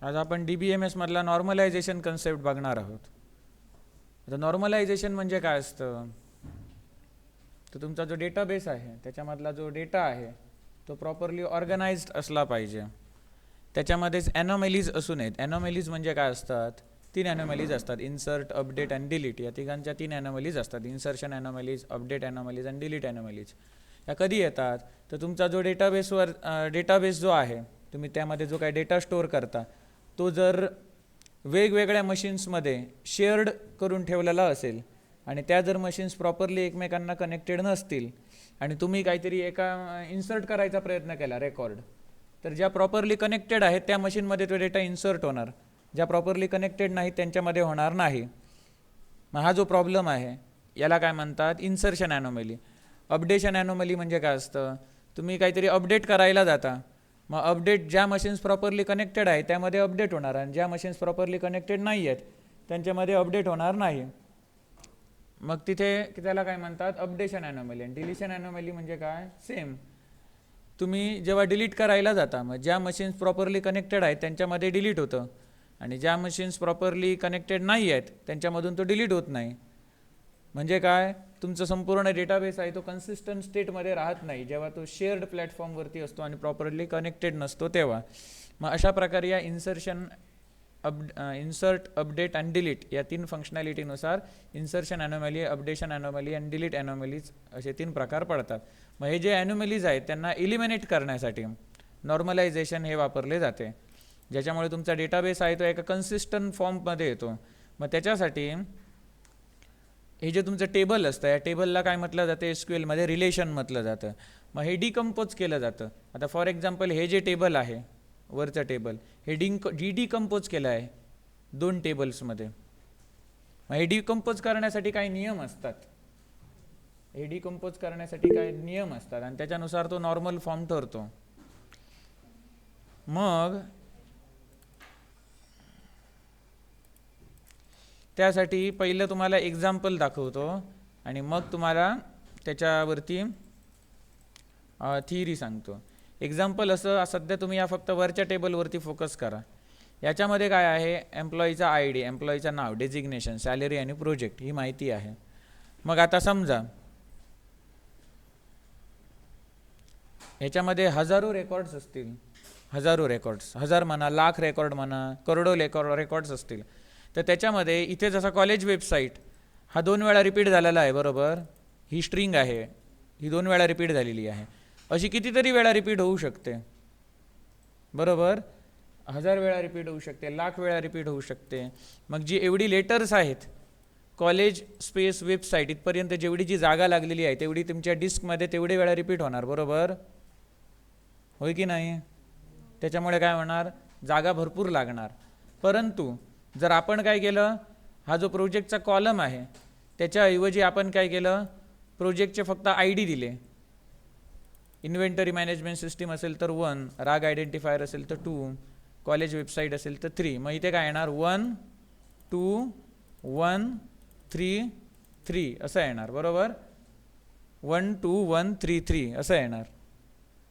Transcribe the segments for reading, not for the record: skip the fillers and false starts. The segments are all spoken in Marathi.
आज आपण DBMS मधला नॉर्मलायझेशन कन्सेप्ट बघणार आहोत. आता नॉर्मलायझेशन म्हणजे काय असतं, तर तुमचा जो डेटाबेस आहे त्याच्यामधला जो डेटा आहे तो प्रॉपरली ऑर्गनाइज्ड असला पाहिजे. त्याच्यामध्येच ॲनॉमॅलीज असू नयेत. ॲनॉमॅलीज म्हणजे काय असतात, 3 ॲनॉमॅलीज असतात, इन्सर्ट, अपडेट आणि डिलीट. या तिघांच्या 3 ॲनॉमॅलीज असतात, इन्सर्शन ॲनॉमॅलीज, अपडेट ॲनॉमॅलीज आणि डिलीट ॲनॉमॅलीज. या कधी येतात, तर तुमचा जो डेटाबेस जो आहे, तुम्ही त्यामध्ये जो काही डेटा स्टोअर करता तो जर वेगवेगळ्या मशीन्समध्ये शेअर्ड करून ठेवलेला असेल आणि त्या जर मशीन्स प्रॉपरली एकमेकांना कनेक्टेड नसतील आणि तुम्ही काहीतरी एका इन्सर्ट करायचा प्रयत्न केला रेकॉर्ड, तर ज्या प्रॉपरली कनेक्टेड आहेत त्या मशीनमध्ये तो डेटा इन्सर्ट होणार, ज्या प्रॉपरली कनेक्टेड नाहीत त्यांच्यामध्ये होणार नाही. मग हा जो प्रॉब्लेम आहे याला काय म्हणतात, इन्सर्शन ॲनोमली. अपडेशन ॲनोमली म्हणजे काय असतं, तुम्ही काहीतरी अपडेट करायला जाता, मग अपडेट ज्या मशीन्स प्रॉपरली कनेक्टेड आहे त्यामध्ये अपडेट होणार आणि ज्या मशीन्स प्रॉपरली कनेक्टेड नाही आहेत त्यांच्यामध्ये अपडेट होणार नाही. मग तिथे त्याला काय म्हणतात, अपडेशन ॲनोमली. आणि डिलिशन ॲनोमली म्हणजे काय, सेम. तुम्ही जेव्हा डिलीट करायला जाता, मग ज्या मशीन्स प्रॉपरली कनेक्टेड आहेत त्यांच्यामध्ये डिलीट होतं आणि ज्या मशीन्स प्रॉपरली कनेक्टेड नाही आहेत त्यांच्यामधून तो डिलीट होत नाही. म्हणजे काय, तुमचं संपूर्ण डेटाबेस आहे तो कन्सिस्टंट स्टेटमध्ये राहत नाही जेव्हा तो शेअर्ड प्लॅटफॉर्मवरती असतो आणि प्रॉपरली कनेक्टेड नसतो तेव्हा. मग अशा प्रकारे या इन्सर्ट, अपडेट आणि डिलीट या 3 फंक्शनॅलिटीनुसार इन्सर्शन ॲनोमॅली, अपडेशन ॲनोमॅली आणि डिलीट ॲनोमॅलीज असे 3 प्रकार पडतात. मग हे जे ॲनोमॅलीज आहेत त्यांना इलिमिनेट करण्यासाठी नॉर्मलायझेशन हे वापरले जाते, ज्याच्यामुळे तुमचा डेटाबेस आहे तो एका कन्सिस्टंट फॉर्ममध्ये येतो. मग त्याच्यासाठी हे जे तुमचं टेबल असतं, या टेबलला काय म्हटलं जातं, SQL मध्ये रिलेशन म्हटलं जातं. मग हे डिकम्पोज केलं जातं. आता फॉर एक्झाम्पल हे जे टेबल आहे वरचं टेबल, हे डिकम्पोज केलं आहे 2 टेबल्समध्ये. मग हे डिकम्पोज करण्यासाठी काही नियम असतात, हे डिकम्पोज करण्यासाठी काही नियम असतात आणि त्याच्यानुसार तो नॉर्मल फॉर्म ठरतो. मग त्यासाठी पहिलं तुम्हाला एक्झाम्पल दाखवतो आणि मग तुम्हाला त्याच्यावरती थिअरी सांगतो. एक्झाम्पल असं, सध्या तुम्ही या फक्त वरच्या टेबलवरती फोकस करा. याच्यामध्ये काय आहे, एम्प्लॉईचा ID, एम्प्लॉईचं नाव, डेजिग्नेशन, सॅलरी आणि प्रोजेक्ट ही माहिती आहे. मग आता समजा ह्याच्यामध्ये हजारो रेकॉर्ड्स असतील, हजारो रेकॉर्ड्स, हजार म्हणा, लाख रेकॉर्ड म्हणा, करोडो रेकॉर्ड्स असतील. तर त्याच्यामध्ये इथे जसा कॉलेज वेबसाईट हा 2 वेळा रिपीट झालेला आहे, बरोबर, ही स्ट्रिंग आहे, ही 2 वेळा रिपीट झालेली आहे. अशी कितीतरी वेळा रिपीट होऊ शकते, बरोबर, 1000 वेळा रिपीट होऊ शकते, लाख वेळा रिपीट होऊ शकते. मग जी एवढी लेटर्स आहेत कॉलेज स्पेस वेबसाईट इथपर्यंत जेवढी जी जागा लागलेली आहे तेवढी तुमच्या डिस्कमध्ये तेवढे वेळा रिपीट होणार, बरोबर, होय की नाही. त्याच्यामुळे काय होणार, जागा भरपूर लागणार. परंतु जर आपण काय केलं, हा जो प्रोजेक्टचा कॉलम आहे त्याच्याऐवजी आपण काय केलं, प्रोजेक्टचे फक्त ID दिले. इन्व्हेंटरी मॅनेजमेंट सिस्टीम असेल तर 1, राग आयडेंटिफायर असेल तर 2, कॉलेज वेबसाईट असेल तर 3. मग इथे काय येणार, 1 2 1 3 3 असं येणार, बरोबर, 1 2 1 3 3 असं येणार,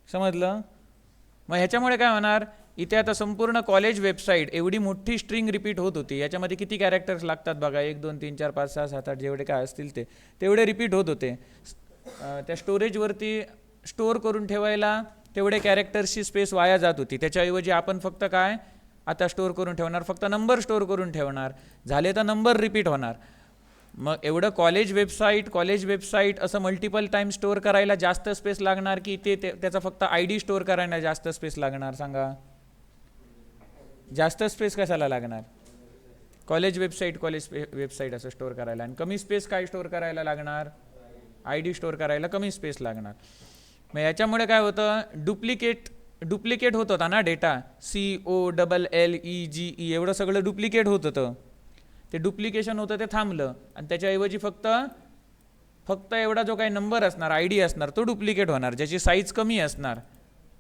समजलं. मग ह्याच्यामुळे काय होणार, इथे आता संपूर्ण कॉलेज वेबसाईट एवढी मोठी स्ट्रिंग रिपीट होत होती, याच्यामध्ये किती कॅरेक्टर्स लागतात बघा, 1 2 3 4 5 6 7 8 जेवढे काय असतील तेवढे रिपीट होत होते. त्या स्टोरेजवरती स्टोअर करून ठेवायला तेवढे कॅरेक्टर्सची स्पेस वाया जात होती. त्याच्याऐवजी आपण फक्त काय आता स्टोअर करून ठेवणार, फक्त नंबर स्टोअर करून ठेवणार, झाले तर नंबर रिपीट होणार. मग एवढं कॉलेज वेबसाईट असं मल्टिपल टाइम स्टोअर करायला जास्त स्पेस लागणार की त्याचा फक्त ID स्टोअर करायला जास्त स्पेस लागणार, सांगा. जास्त स्पेस कशाला लागणार, कॉलेज वेबसाईट असं स्टोअर करायला, आणि कमी स्पेस काय स्टोअर करायला लागणार, ID स्टोअर करायला कमी स्पेस लागणार. मग याच्यामुळे काय होतं, डुप्लिकेट होत होता ना डेटा, COLLEGE एवढं सगळं डुप्लिकेट होत होतं. ते डुप्लिकेशन होतं ते थांबलं आणि त्याच्याऐवजी फक्त एवढा जो काही नंबर असणार, ID असणार तो डुप्लिकेट होणार, ज्याची साईज कमी असणार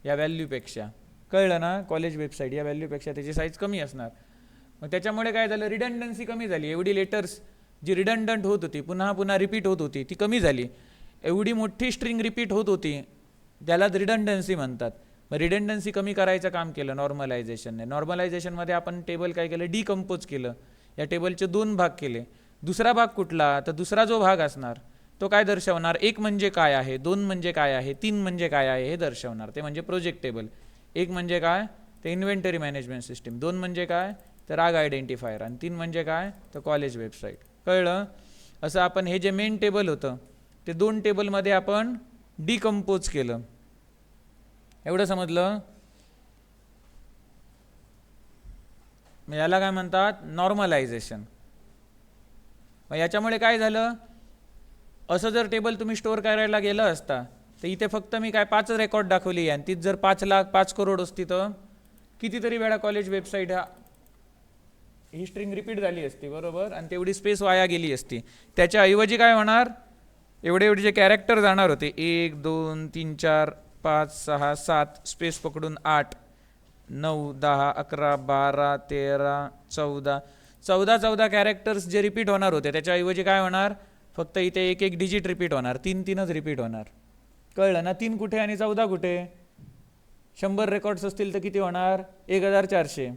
या व्हॅल्यूपेक्षा. कळलं ना, कॉलेज वेबसाईट या व्हॅल्यूपेक्षा त्याची साईज कमी असणार. मग त्याच्यामुळे काय झालं, रिडंडन्सी कमी झाली. एवढी लेटर्स जी रिडंडंट होत होती, पुन्हा पुन्हा रिपीट होत होती, ती कमी झाली. एवढी मोठी स्ट्रिंग रिपीट होत होती, त्याला रिडंडन्सी म्हणतात. मग रिडंडन्सी कमी करायचं काम केलं नॉर्मलायझेशनने. नॉर्मलायझेशनमध्ये आपण टेबल काय केलं, डिकम्पोज केलं, या टेबलचे 2 भाग केले. दुसरा भाग कुठला, तर दुसरा जो भाग असणार तो काय दर्शवणार, 1 म्हणजे काय आहे, 2 म्हणजे काय आहे, 3 म्हणजे काय आहे हे दर्शवणार. ते म्हणजे प्रोजेक्ट टेबल. 1 म्हणजे काय, ते इन्व्हेंटरी मॅनेजमेंट सिस्टीम. 2 म्हणजे काय, तर राग आयडेंटिफायर. आणि 3 म्हणजे काय, तर कॉलेज वेबसाईट. कळलं. असं आपण हे जे मेन टेबल होतं ते 2 टेबलमध्ये आपण डिकम्पोज केलं. एवढं समजलं. याला काय म्हणतात, नॉर्मलायझेशन. मग याच्यामुळे काय झालं, असं जर टेबल तुम्ही स्टोअर करायला गेलं असता तर इथे फक्त मी काय 5 रेकॉर्ड दाखवली आणि तीच जर 5 लाख 5 करोड असती तर कितीतरी वेळा कॉलेज वेबसाईट ही स्ट्रिंग रिपीट झाली असती, बरोबर, आणि तेवढी स्पेस वाया गेली असती. त्याच्याऐवजी काय होणार, एवढे जे कॅरेक्टर जाणार होते 1 2 3 4 5 6 7 स्पेस पकडून 8 9 10 11 12 13 14 कॅरेक्टर्स जे रिपीट होणार होते त्याच्याऐवजी काय होणार, फक्त इथे 1 डिजिट रिपीट होणार, 3च रिपीट होणार. कळलं ना. 3 कुठे आणि 14 कुठे. 100 रेकॉर्ड्स असतील तर किती होणार, 1400,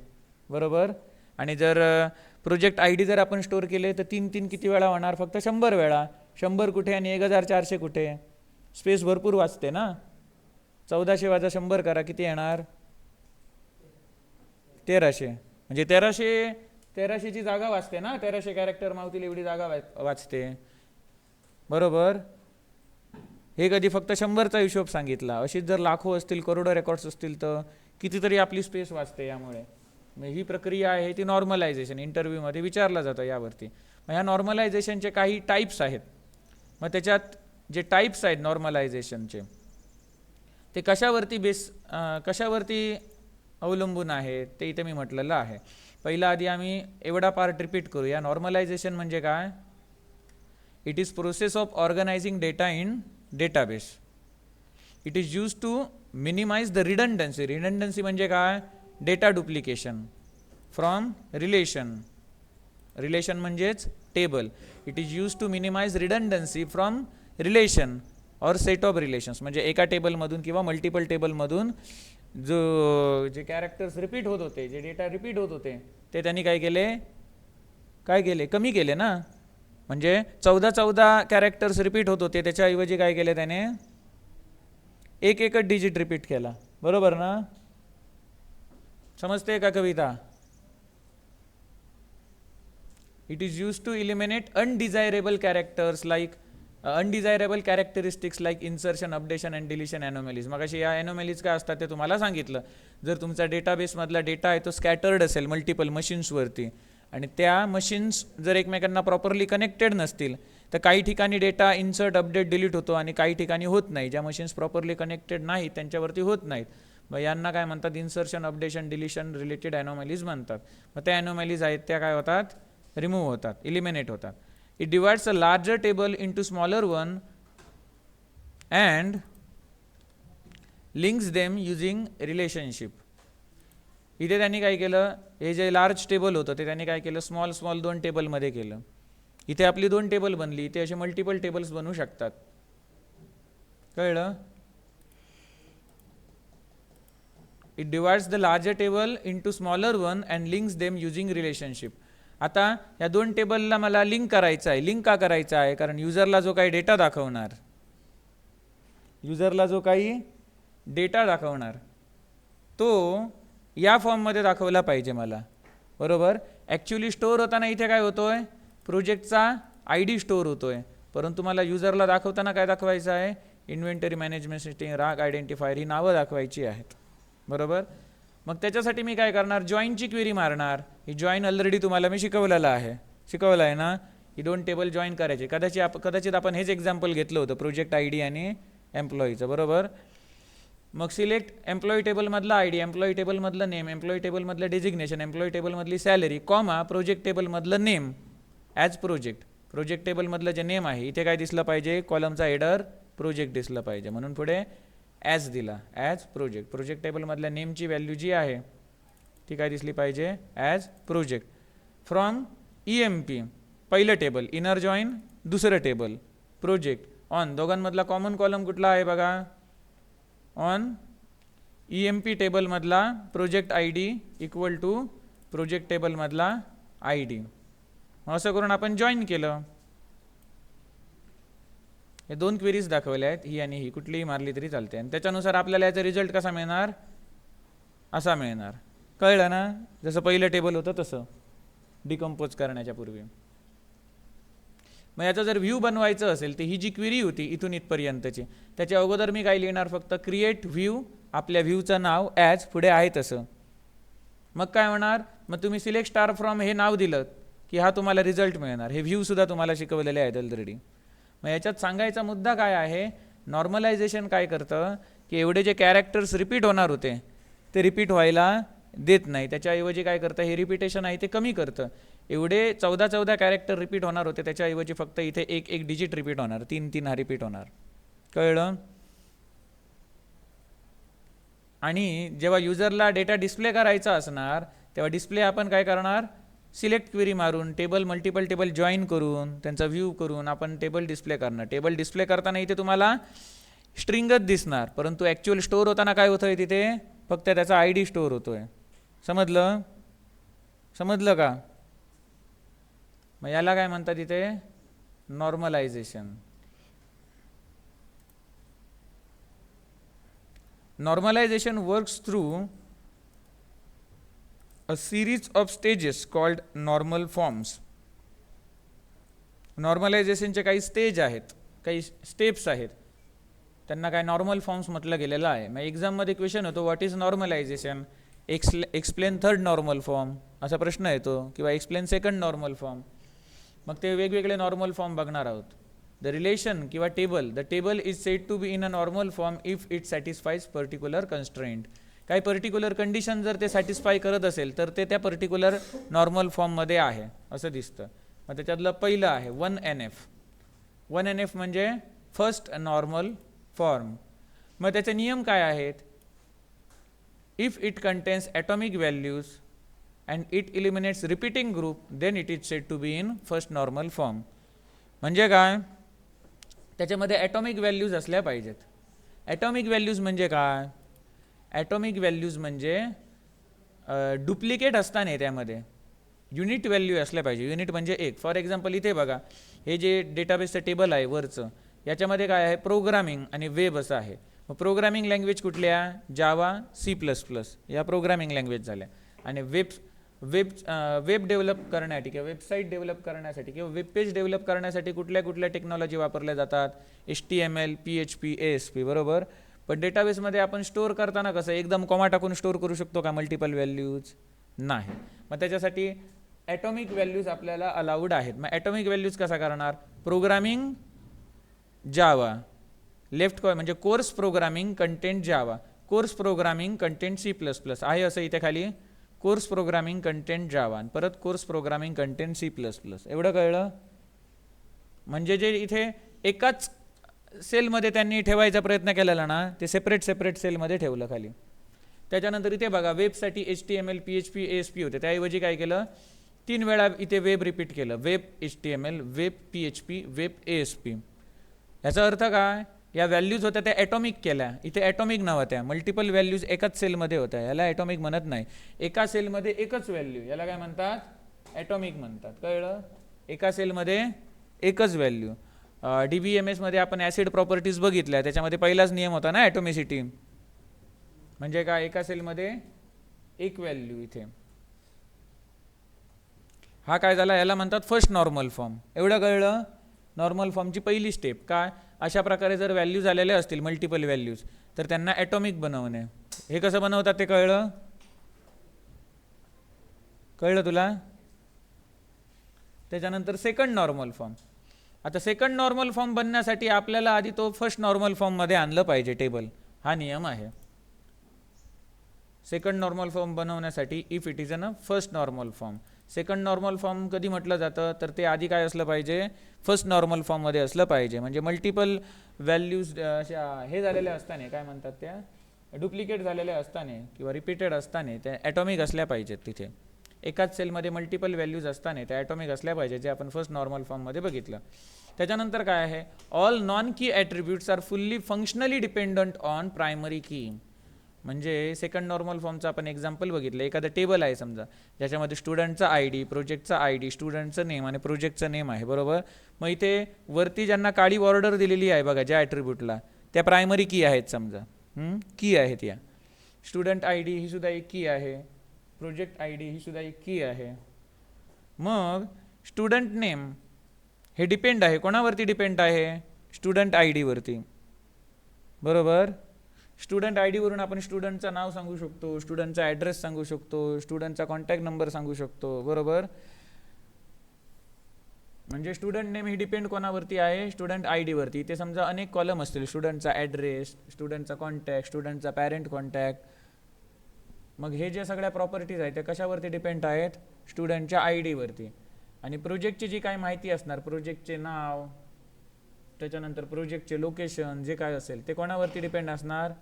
बरोबर. आणि जर प्रोजेक्ट ID जर आपण स्टोअर केले तर 3 किती वेळा होणार, फक्त 100 वेळा. 100 कुठे आणि 1400 कुठे, स्पेस भरपूर वाचते ना. 1400 वाजा 100 करा, किती येणार, 1300. म्हणजे 1300ची जागा वाचते ना, 1300 कॅरेक्टर मावतील एवढी जागा वाचते, बरोबर. हे कधी फक्त 100चा हिशोब सांगितला. अशीच जर लाखो असतील, करोडो रेकॉर्ड्स असतील तर कितीतरी आपली स्पेस वाचते यामुळे. मग ही प्रक्रिया आहे ती नॉर्मलायझेशन. इंटरव्ह्यूमध्ये विचारलं जातं यावरती. मग ह्या नॉर्मलायझेशनचे काही टाईप्स आहेत. मग त्याच्यात जे टाईप्स आहेत नॉर्मलायझेशनचे ते कशावरती अवलंबून आहे ते इथे मी म्हटलेलं आहे. पहिला आधी आम्ही एवढा पार्ट रिपीट करूया. नॉर्मलायझेशन म्हणजे काय, it is process of organizing data in database. It is use to minimize the redundancy. Redundancy म्हणजे काय, डेटा डुप्लिकेशन फ्रॉम रिलेशन म्हणजेच table. It is use to minimize redundancy from relation और सेट ऑफ रिलेशन्स. म्हणजे एका टेबलमधून किंवा मल्टिपल टेबलमधून जे कॅरेक्टर्स रिपीट होत होते, जे डेटा रिपीट होत होते ते त्यांनी काय केले, कमी केले ना. म्हणजे 14 कॅरेक्टर्स रिपीट होत होते, त्याच्याऐवजी काय केले त्याने, 1 डिजिट रिपीट केला, बरोबर ना. समजते का Kavita. It is use to eliminate undesirable characteristics like insertion, updation and deletion anomalies. मग अशी या एनोमॅलीज काय असतात ते तुम्हाला सांगितलं. जर तुमचा डेटाबेसमधला डेटा आहे तो स्कॅटर्ड असेल मल्टिपल मशीन्सवरती आणि त्या मशीन्स जर एकमेकांना प्रॉपरली कनेक्टेड नसतील तर काही ठिकाणी डेटा इन्सर्ट, अपडेट, डिलीट होतो आणि काही ठिकाणी होत नाही. ज्या मशीन्स प्रॉपरली कनेक्टेड नाहीत त्यांच्यावरती होत नाहीत. मग यांना काय म्हणतात, insertion, updation, deletion related anomalies म्हणतात. मग त्या एनोमॅलीज आहेत त्या काय होतात, रिमूव्ह होतात, इलिमिनेट होतात. It divides a larger table into smaller one and links them using relationship. इथे त्यांनी काय केलं, हे जे लार्ज टेबल होतं ते त्यांनी काय केलं, स्मॉल 2 टेबलमध्ये केलं. इथे आपली 2 टेबल बनली, इथे असे मल्टिपल टेबल्स बनवू शकतात. कळलं. It divides the larger table into smaller one and links them using relationship. आता या 2 टेबलला मला लिंक करायचं आहे. लिंक का करायचं आहे, कारण युजरला जो काही डेटा दाखवणार तो या फॉर्ममध्ये दाखवला पाहिजे मला, बरोबर. ॲक्च्युली स्टोअर होताना इथे काय होतोय, प्रोजेक्टचा ID स्टोअर होतोय, परंतु मला युजरला दाखवताना काय दाखवायचं आहे, इन्व्हेंटरी मॅनेजमेंट सिस्टीम, राग आयडेंटिफायर ही नावं दाखवायची आहेत, बरोबर. मग त्याच्यासाठी मी काय करणार, जॉईनची क्वेरी मारणार. ही जॉईन ऑलरेडी तुम्हाला मी शिकवलं आहे ना. ही 2 टेबल जॉईन करायचे. कदाचित आपण हेच एक्झाम्पल घेतलं होतं, प्रोजेक्ट ID आणि एम्प्लॉईचं, बरोबर. मग सिलेक्ट एम्प्लॉई टेबलमधला ID, एम्प्लॉई टेबलमधलं नेम, एम्प्लॉई टेबलमधलं डेजिग्नेशन, एम्प्लॉई टेबलमधली सॅलरी, कॉमा प्रोजेक्ट टेबलमधलं नेम ॲज प्रोजेक्ट टेबलमधलं जे नेम आहे इथे काय दिसलं पाहिजे, कॉलमचा हेडर प्रोजेक्ट दिसलं पाहिजे, म्हणून पुढे ॲज दिला, ॲज प्रोजेक्ट टेबलमधल्या नेमची व्हॅल्यू जी आहे ती काय दिसली पाहिजे, ॲज प्रोजेक्ट. फ्रॉम EMP पहिलं टेबल, इनर जॉईन दुसरं टेबल, प्रोजेक्ट ऑन दोघांमधला कॉमन कॉलम कुठला आहे बघा, ऑन EMP टेबलमधला project I D equal to project टेबलमधला आय डी. असं करून आपण जॉईन केलं. हे 2 क्वेरीज दाखवल्या आहेत, ही आणि ही, कुठलीही मारली तरी चालते. आणि त्याच्यानुसार आपल्याला याचा रिझल्ट कसा मिळणार, असा मिळणार. कळलं ना, जसं पहिलं टेबल होतं तसं डिकम्पोज करण्याच्या पूर्वी. मग याचा जर व्ह्यू बनवायचं असेल तर ही जी क्वेरी होती इथून इथपर्यंतची, त्याच्या अगोदर मी काय लिहिणार, फक्त क्रिएट व्ह्यू, आपल्या व्ह्यूचं नाव ॲज पुढे आहे तसं. मग काय होणार, मग तुम्ही सिलेक्ट स्टार फ्रॉम हे नाव दिलं की हा तुम्हाला रिझल्ट मिळणार. हे व्ह्यूसुद्धा तुम्हाला शिकवलेले आहेत ऑलरेडी. मग याच्यात सांगायचा मुद्दा काय आहे, नॉर्मलायझेशन काय करतं की एवढे जे कॅरेक्टर्स रिपीट होणार होते ते रिपीट व्हायला देत नाही. त्याच्याऐवजी काय करतं, हे रिपीटेशन आहे ते कमी करतं. एवढे 14 कॅरेक्टर रिपीट होणार होते त्याच्याऐवजी फक्त इथे एक डिजिट रिपीट होणार, 3 हा रिपीट होणार. कळलं. आणि जेव्हा युजरला डेटा डिस्प्ले करायचा असणार तेव्हा डिस्प्ले आपण काय करणार, सिलेक्ट क्वेरी मारून टेबल मल्टिपल टेबल जॉईन करून त्यांचा व्ह्यू करून आपण टेबल डिस्प्ले करणार. टेबल डिस्प्ले करताना इथे तुम्हाला स्ट्रिंगच दिसणार, परंतु ॲक्च्युअल स्टोअर होताना काय होतंय, तिथे फक्त त्याचा आय डी स्टोअर होतोय. समजलं, समजलं का. मग याला काय म्हणतात इथे, normalisation. Normalization works through a series of stages called normal forms. नॉर्मलायझेशनचे काही स्टेज आहेत, काही स्टेप्स आहेत, त्यांना काय नॉर्मल फॉर्म्स म्हटलं गेलेलं आहे. मग एक्झाममध्ये क्वेश्चन होतो, what is normalization, explain third normal form असा प्रश्न येतो, किंवा एक्सप्लेन सेकंड नॉर्मल फॉर्म. मग ते वेगवेगळे नॉर्मल फॉर्म बघणार आहोत. द रिलेशन किंवा table, the table is said to be in a normal form if it satisfies particular constraint. काही पर्टिक्युलर कंडिशन जर ते सॅटिस्फाय करत असेल तर ते त्या पर्टिक्युलर नॉर्मल फॉर्ममध्ये आहे असं दिसतं. मग त्याच्यातलं पहिलं आहे 1NF. 1NF म्हणजे फर्स्ट नॉर्मल फॉर्म. मग त्याचे नियम काय आहेत, if it contains atomic values and it eliminates repeating group then it is said to be in first normal form. म्हणजे काय, त्याच्यामध्ये ॲटॉमिक व्हॅल्यूज असल्या पाहिजेत. ॲटॉमिक व्हॅल्यूज म्हणजे काय, ॲटॉमिक व्हॅल्यूज म्हणजे डुप्लिकेट असताना त्यामध्ये युनिट व्हॅल्यू असल्या पाहिजे. युनिट म्हणजे एक. फॉर एक्झाम्पल इथे बघा, हे जे डेटाबेसचं टेबल आहे वरचं, याच्यामध्ये काय आहे, प्रोग्रामिंग आणि वेब असं आहे. मग प्रोग्रामिंग लँग्वेज कुठल्या, जावा, C++, या प्रोग्रामिंग लँग्वेज झाल्या. आणि वेब डेव्हलप करण्यासाठी किंवा वेबसाईट डेव्हलप करण्यासाठी किंवा वेब पेज डेव्हलप करण्यासाठी कुठल्या कुठल्या टेक्नॉलॉजी वापरल्या जातात, HTML, PHP, ASP, बरोबर. पण डेटाबेसमध्ये आपण स्टोअर करताना कसं एकदम कॉमा टाकून स्टोअर करू शकतो का मल्टिपल व्हॅल्यूज, नाही. मग त्याच्यासाठी ॲटॉमिक व्हॅल्यूज आपल्याला अलाउड आहेत. मग ॲटॉमिक व्हॅल्यूज कसा करणार, प्रोग्रामिंग जावा, लेफ्ट म्हणजे कोर्स प्रोग्रामिंग कंटेंट जावा, कोर्स प्रोग्रामिंग कंटेंट C++ आहे असं इथे खाली, कोर्स प्रोग्रामिंग कंटेंट जावा, परत कोर्स प्रोग्रामिंग कंटेंट C++. एवढं कळलं. म्हणजे जे इथे एकाच सेलमध्ये त्यांनी ठेवायचा प्रयत्न केलेला ना, ते सेपरेट सेलमध्ये ठेवलं खाली. त्याच्यानंतर इथे बघा, वेबसाठी HTML, PHP, ASP होते, त्याऐवजी काय केलं, 3 वेळा इथे वेब रिपीट केलं, web HTML, web PHP, web ASP. याचा अर्थ काय, या व्हॅल्यूज होत्या त्या ॲटॉमिक केल्या. इथे ॲटॉमिक नव्हत्या, मल्टिपल व्हॅल्यूज एकाच सेलमध्ये होत्या. याला ॲटॉमिक म्हणत नाही. एका सेलमध्ये एकच व्हॅल्यू, याला काय म्हणतात, ॲटॉमिक म्हणतात. कळलं, एका सेलमध्ये एकच व्हॅल्यू. DBMS मध्ये आपण ॲसिड प्रॉपर्टीज बघितल्या, त्याच्यामध्ये पहिलाच नियम होता ना ॲटॉमिसिटी. म्हणजे काय, एका सेलमध्ये एक व्हॅल्यू. इथे हा काय झाला, याला म्हणतात फर्स्ट नॉर्मल फॉर्म. एवढं कळलं. नॉर्मल फॉर्मची पहिली स्टेप काय, अशा प्रकारे जर व्हॅल्यूज आलेले असतील मल्टिपल व्हॅल्यूज तर त्यांना ॲटॉमिक बनवणे. हे कसं बनवतात ते कळलं, कळलं तुला. त्याच्यानंतर सेकंड नॉर्मल फॉर्म. आता सेकंड नॉर्मल फॉर्म बनण्यासाठी आपल्याला आधी तो फर्स्ट नॉर्मल फॉर्ममध्ये आणलं पाहिजे टेबल, हा नियम आहे. सेकंड नॉर्मल फॉर्म बनवण्यासाठी if it is an first normal form. Second normal form कधी म्हटलं जातं, तर ते आधी काय असलं पाहिजे, फर्स्ट नॉर्मल फॉर्ममध्ये असलं पाहिजे. म्हणजे मल्टिपल व्हॅल्यूज अशा हे झालेल्या असताना, काय म्हणतात त्या, डुप्लिकेट झालेल्या असताना किंवा रिपीटेड असताना त्या ॲटॉमिक असल्या पाहिजेत. तिथे एकाच सेलमध्ये मल्टिपल व्हॅल्यूज असताना त्या ॲटॉमिक असल्या पाहिजे, जे आपण फर्स्ट नॉर्मल फॉर्ममध्ये बघितलं. त्याच्यानंतर काय आहे, all non key attributes are fully functionally dependent on primary key. म्हणजे सेकंड नॉर्मल फॉर्मचं आपण एक्झाम्पल बघितलं. एखादं टेबल आहे समजा, ज्याच्यामध्ये स्टुडंटचा आय डी, प्रोजेक्टचा आय डी, स्टुडंटचं नेम आणि प्रोजेक्टचं नेम आहे, बरोबर. मग इथे वरती ज्यांना काळी बॉर्डर दिलेली आहे बघा, ज्या ॲट्रिब्यूटला, त्या प्रायमरी की आहेत समजा, की आहेत या. स्टुडंट आय डी ही सुद्धा एक की आहे, प्रोजेक्ट आय डी ही सुद्धा एक की आहे. मग स्टुडंट नेम हे डिपेंड आहे, कोणावरती डिपेंड आहे? स्टुडंट आय डीवरती, बरोबर. स्टुडंट आय डीवरून आपण स्टुडंटचं नाव सांगू शकतो, स्टुडंटचा ॲड्रेस सांगू शकतो, स्टुडंटचा कॉन्टॅक्ट नंबर सांगू शकतो, बरोबर. म्हणजे स्टुडंट नेम ही डिपेंड कोणावरती आहे? स्टुडंट आय डीवरती. ते समजा अनेक कॉलम असतील, स्टुडंटचा ॲड्रेस, स्टुडंटचा कॉन्टॅक्ट, स्टुडंटचा पॅरेंट कॉन्टॅक्ट. मग हे जे सगळ्या प्रॉपर्टीज आहेत त्या कशावरती डिपेंड आहेत? स्टुडंटच्या आय डीवरती. आणि प्रोजेक्टची जी काय माहिती असणार, प्रोजेक्टचे नाव, त्याच्यानंतर प्रोजेक्टचे लोकेशन जे काय असेल ते कोणावरती डिपेंड असणार?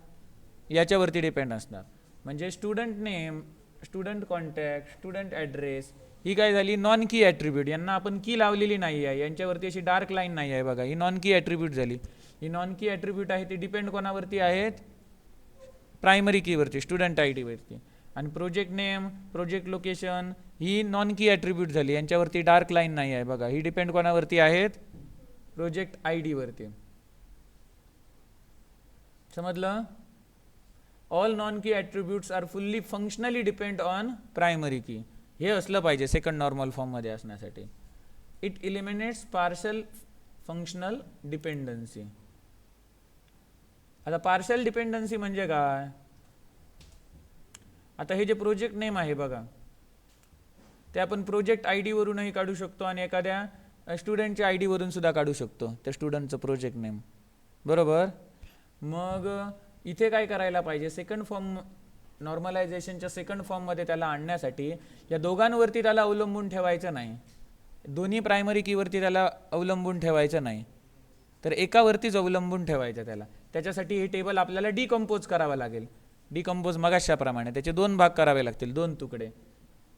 याच्यावरती डिपेंड असणार. म्हणजे student name, student contact, student address ही काय झाली? Non key attribute. यांना आपण की लावलेली नाही आहे, यांच्यावरती अशी डार्क लाईन नाही आहे बघा, ही नॉन की ॲट्रिब्यूट झाली. ही नॉन की ॲट्रिब्यूट आहे ती डिपेंड कोणावरती आहेत? प्रायमरी कीवरती, स्टुडंट आय डीवरती. आणि प्रोजेक्ट नेम, प्रोजेक्ट लोकेशन ही नॉन की ॲट्रिब्यूट झाली, यांच्यावरती डार्क लाईन नाही आहे बघा, ही डिपेंड कोणावरती आहेत? प्रोजेक्ट आय डीवरती. समजलं? All non key attributes are fully functionally depend on primary key. हे असलं पाहिजे सेकंड नॉर्मल फॉर्ममध्ये असण्यासाठी. It eliminates partial functional dependency. आता पार्शल डिपेंडन्सी म्हणजे काय? आता हे जे प्रोजेक्ट नेम आहे बघा, ते आपण प्रोजेक्ट आय डीवरूनही काढू शकतो आणि एखाद्या स्टुडंटच्या आय डीवरून सुद्धा काढू शकतो, त्या स्टुडंटचं प्रोजेक्ट नेम, बरोबर. मग इथे काय करायला पाहिजे? सेकंड फॉर्म, नॉर्मलायझेशनच्या सेकंड फॉर्ममध्ये त्याला आणण्यासाठी या दोघांवरती त्याला अवलंबून ठेवायचं नाही, दोन्ही प्रायमरी कीवरती त्याला अवलंबून ठेवायचं नाही, तर एकावरतीच अवलंबून ठेवायचं त्याला. त्याच्यासाठी हे टेबल आपल्याला डिकम्पोज करावं लागेल. डिकम्पोज मगाशाप्रमाणे त्याचे दोन भाग करावे लागतील, दोन तुकडे.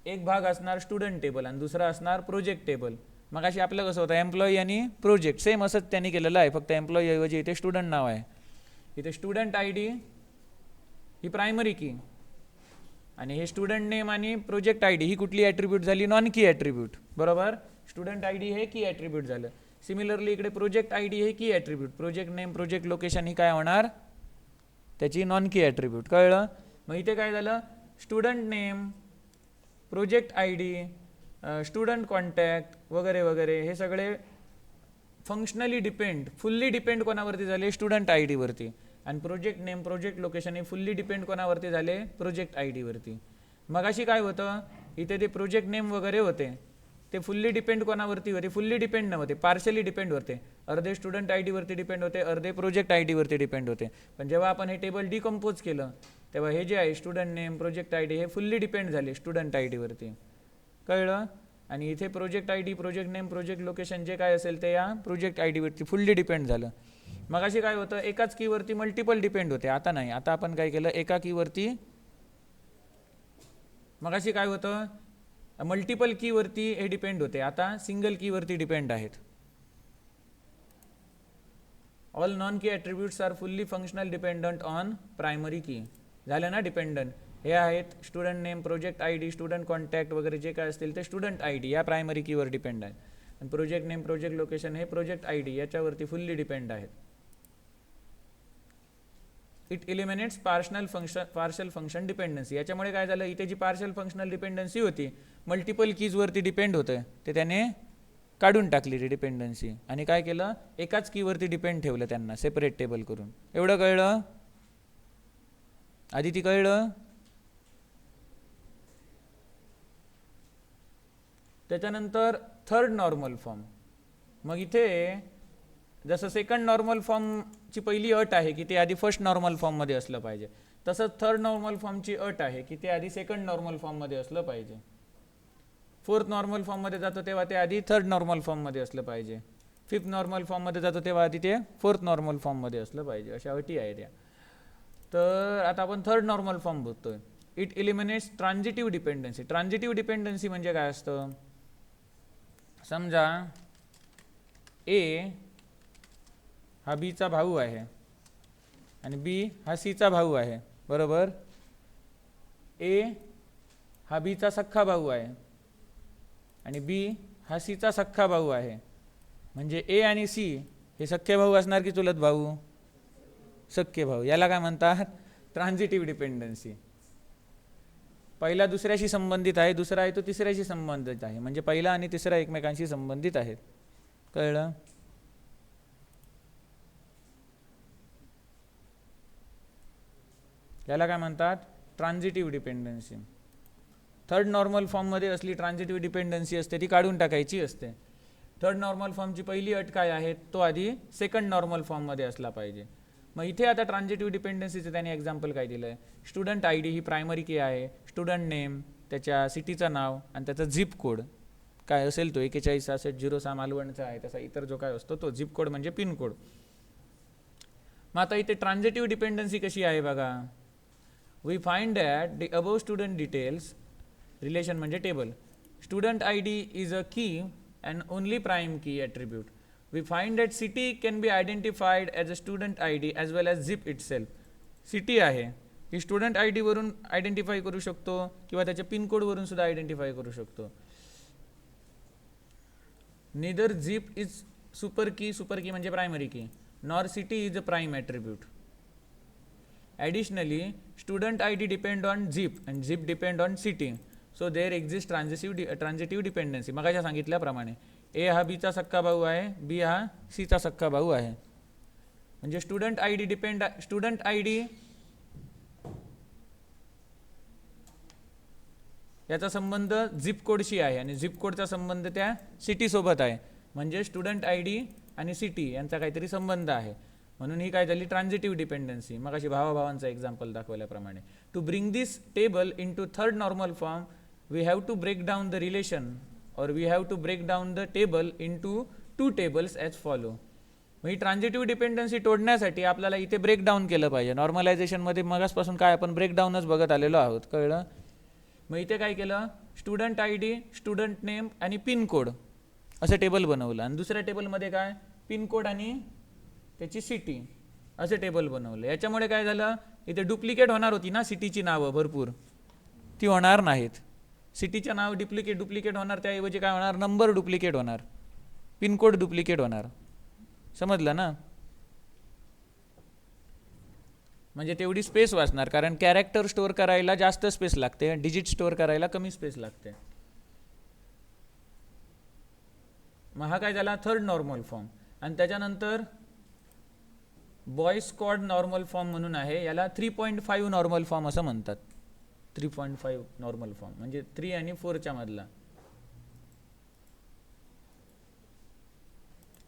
एक भाग असणार स्टुडंट टेबल आणि दुसरा असणार प्रोजेक्ट टेबल. मगाशी आपलं कसं होतं, एम्प्लॉई आणि प्रोजेक्ट, सेम असंच त्यांनी केलेलं आहे, फक्त एम्प्लॉई ऐवजी इथे स्टुडंट नाव आहे. इथे student I D he primary की आणि हे स्टुडंट नेम आणि प्रोजेक्ट आय डी ही कुठली ॲट्रिब्यूट झाली? नॉन की ॲट्रिब्यूट, बरोबर. स्टुडंट आय डी हे की ॲट्रिब्यूट झालं. सिमिलरली इकडे प्रोजेक्ट आय डी हे key attribute, project name, project location ही काय होणार? त्याची नॉन की ॲट्रिब्यूट. कळलं? मग इथे काय झालं? Student name, project I D, student contact वगैरे वगैरे हे सगळे फंक्शनली डिपेंड, फुल्ली डिपेंड कोणावरती झाले? स्टुडंट आय डीवरती. आणि प्रोजेक्ट नेम, प्रोजेक्ट लोकेशन हे फुल्ली डिपेंड कोणावरती झाले? प्रोजेक्ट आय डीवरती. मगाशी काय होतं? इथे ते प्रोजेक्ट नेम वगैरे होते ते फुल्ली डिपेंड कोणावरती होते? फुल्ली डिपेंड नव्हते, पार्शली डिपेंड होते. अर्धे स्टुडंट आय डीवरती डिपेंड होते, अर्धे प्रोजेक्ट आय डीवरती डिपेंड होते. पण जेव्हा आपण हे टेबल डिकम्पोज केलं तेव्हा हे जे आहे student name, project I D हे फुल्ली डिपेंड झाले स्टुडंट आय डीवरती. कळलं? आणि इथे project I D, project name, project location जे काय असेल ते या प्रोजेक्ट आय डीवरती फुल्ली डिपेंड झालं. मगाशी काय होतं? एकाच कीवरती मल्टिपल डिपेंड होते, आता नाही. आता आपण काय केलं? एका कीवरती, मगाशी काय होतं? मल्टिपल कीवरती हे डिपेंड होते, आता सिंगल कीवरती डिपेंड आहेत. All non key attributes are fully functional dependent on primary key. झालं ना डिपेंडंट? हे आहेत student name, project I D, student contact वगैरे जे काय असतील ते स्टुडंट आय डी या प्रायमरी कीवर डिपेंड आहेत. आणि प्रोजेक्ट नेम, प्रोजेक्ट लोकेशन हे प्रोजेक्ट आय डी याच्यावरती फुल्ली डिपेंड आहेत. It eliminates partial function dependency. याच्यामुळे काय झालं? इथे जी पार्शल फंक्शनल डिपेंडन्सी होती, मल्टिपल कीजवरती डिपेंड होतं, ते त्याने काढून टाकली ती डिपेंडन्सी आणि काय केलं? एकाच कीवरती डिपेंड ठेवलं त्यांना सेपरेट टेबल करून. एवढं कळलं? आधी ती कळलं? त्याच्यानंतर थर्ड नॉर्मल फॉर्म. मग इथे जसं सेकंड नॉर्मल फॉर्मची पहिली अट आहे की ते आधी फर्स्ट नॉर्मल फॉर्ममध्ये असलं पाहिजे, तसंच थर्ड नॉर्मल फॉर्मची अट आहे की ते आधी सेकंड नॉर्मल फॉर्ममध्ये असलं पाहिजे. फोर्थ नॉर्मल फॉर्ममध्ये जातो तेव्हा ते आधी थर्ड नॉर्मल फॉर्ममध्ये असलं पाहिजे. फिफ्थ नॉर्मल फॉर्ममध्ये जातो तेव्हा आधी ते फोर्थ नॉर्मल फॉर्ममध्ये असलं पाहिजे. अशा अटी आहेत त्या. तर आता आपण थर्ड नॉर्मल फॉर्म बघतोय. It eliminates transitive dependency. Transitive dependency म्हणजे काय असतं? समजा ए हा बीचा भाऊ आहे आणि बी हा सीचा भाऊ आहे. बरोबर. ए हा बीचा सख्खा भाऊ आहे आणि बी हा सीचा सख्खा भाऊ आहे. म्हणजे ए आणि सी हे सख्खे भाऊ असणार की चुलत भाऊ? सख्खे भाऊ. याला काय म्हणतात? ट्रान्झिटिव्ह डिपेंडन्सी. पहिला दुसऱ्याशी संबंधित आहे, दुसरा आहे तो तिसऱ्याशी संबंधित आहे. म्हणजे पहिला आणि तिसरा एकमेकांशी संबंधित आहेत. कळलं? याला काय म्हणतात? ट्रान्झिटिव्ह डिपेंडन्सी. थर्ड नॉर्मल फॉर्ममध्ये असली ट्रान्झिटिव्ह डिपेंडन्सी असते ती काढून टाकायची असते. थर्ड नॉर्मल फॉर्मची पहिली अट काय आहे? तो आधी सेकंड नॉर्मल फॉर्ममध्ये असला पाहिजे. मग इथे आता ट्रान्झिटिव्ह डिपेंडन्सीचं त्याने एक्झाम्पल काय दिलं आहे? Student I D he primary की आहे, स्टुडंट नेम त्याच्या सिटीचं नाव आणि त्याचा झिप कोड काय असेल तो 416606 मालवणचा आहे, तसा इतर जो काय असतो तो झिप कोड म्हणजे पिन कोड. मग आता इथे ट्रान्झिटिव्ह डिपेंडन्सी कशी आहे बघा. We find that the above student details relation म्हणजे table. Student I D is a key and only prime key attribute. We find that city can be identified as a student ID as well as zip itself. City आहे ही स्टुडंट आय डी वरून आयडेंटिफाय करू शकतो किंवा त्याच्या पिनकोड वरून सुद्धा आयडेंटिफाय करू शकतो. neither zip is super key म्हणजे प्रायमरी की nor city is a prime attribute. Additionally, student ID depend on zip and zip depend on city. So there exist transitive dependency. मगाच्या सांगितल्याप्रमाणे ए हा बीचा सख्खा भाऊ आहे, बी हा सीचा सख्खा भाऊ आहे. म्हणजे स्टुडंट आय डी याचा संबंध झिप कोडशी आहे आणि झिप कोडचा संबंध त्या सिटी सोबत आहे. म्हणजे स्टुडंट आय डी आणि सिटी यांचा काहीतरी संबंध आहे. म्हणून ही काय झाली? Transitive dependency. मग अशी भावाभावांचा एक्झाम्पल दाखवल्याप्रमाणे. To bring this table into third normal form we have to break down the relation or we have to break down the table into two tables as follow. मग ही ट्रान्झिटिव्ह डिपेंडन्सी तोडण्यासाठी आपल्याला इथे ब्रेकडाऊन केलं पाहिजे. नॉर्मलायझेशनमध्ये मगासपासून काय आपण ब्रेकडाऊनच बघत आलेलो आहोत. कळलं? मग इथे काय केलं? Student I D, student name आणि पिन कोड असं टेबल बनवलं आणि दुसऱ्या टेबलमध्ये काय? पिन कोड आणि त्याची सिटी असे टेबल बनवलं. याच्यामुळे काय झालं? इथे डुप्लिकेट होणार होती ना सिटीची नावं भरपूर, ती होणार नाहीत. सिटीचं नाव डुप्लिकेट होणार, त्याऐवजी काय होणार? नंबर डुप्लिकेट होणार, पिनकोड डुप्लिकेट होणार. समजलं ना? म्हणजे तेवढी स्पेस वाचणार, कारण कॅरेक्टर स्टोअर करायला जास्त स्पेस लागते, डिजिट स्टोअर करायला कमी स्पेस लागते. मग हा काय झाला? Third normal form. आणि त्याच्यानंतर बॉयज स्क्वॉड नॉर्मल फॉर्म म्हणून आहे, याला 3.5 नॉर्मल फॉर्म असं म्हणतात. 3.5 नॉर्मल फॉर्म म्हणजे 3 आणि 4च्या मधला.